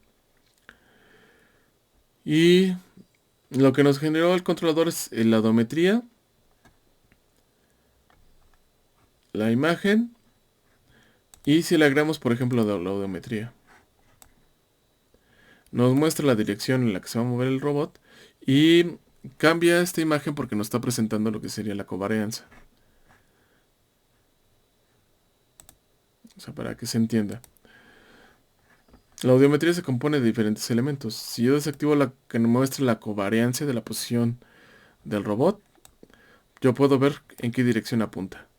Y lo que nos generó el controlador es la odometría, la imagen, y si le agregamos, por ejemplo, la odometría, nos muestra la dirección en la que se va a mover el robot y cambia esta imagen porque nos está presentando lo que sería la covarianza. O sea, para que se entienda. La audiometría se compone de diferentes elementos. Si yo desactivo la que me muestre la covariancia de la posición del robot, yo puedo ver en qué dirección apunta.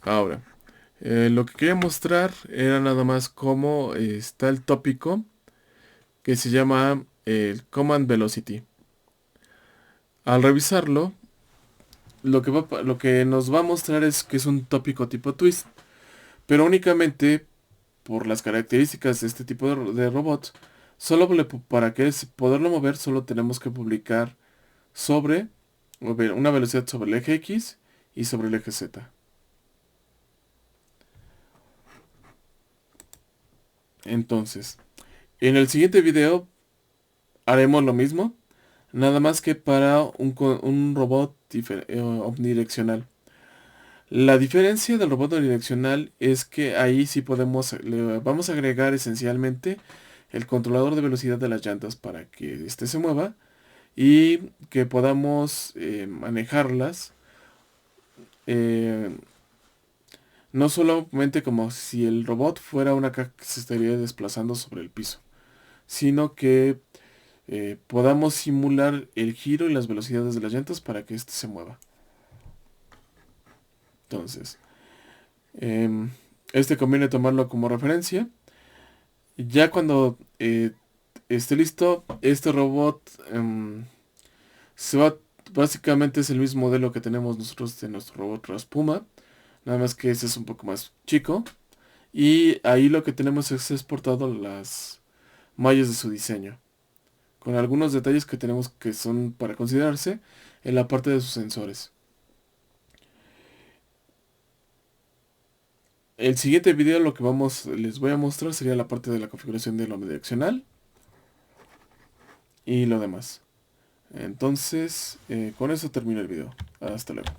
Ahora, lo que quería mostrar era nada más cómo está el tópico que se llama el Command Velocity. Al revisarlo, lo que nos va a mostrar es que es un tópico tipo twist, pero únicamente por las características de este tipo de robots, para poderlo mover solo tenemos que publicar sobre una velocidad sobre el eje X y sobre el eje Z. Entonces, en el siguiente video haremos lo mismo, nada más que para un robot omnidireccional. La diferencia del robot omnidireccional es que ahí sí le vamos a agregar esencialmente el controlador de velocidad de las llantas para que éste se mueva y que podamos manejarlas no solamente como si el robot fuera una caja que se estaría desplazando sobre el piso, sino que podamos simular el giro y las velocidades de las llantas para que éste se mueva. Entonces, este conviene tomarlo como referencia. Ya cuando esté listo, este robot se va, básicamente es el mismo modelo que tenemos nosotros de nuestro robot Raspuma, nada más que este es un poco más chico. Y ahí lo que tenemos es exportado las mallas de su diseño, con algunos detalles que tenemos que son para considerarse en la parte de sus sensores. El siguiente video lo que les voy a mostrar sería la parte de la configuración del omnidireccional y lo demás. Entonces, con eso termino el video. Hasta luego.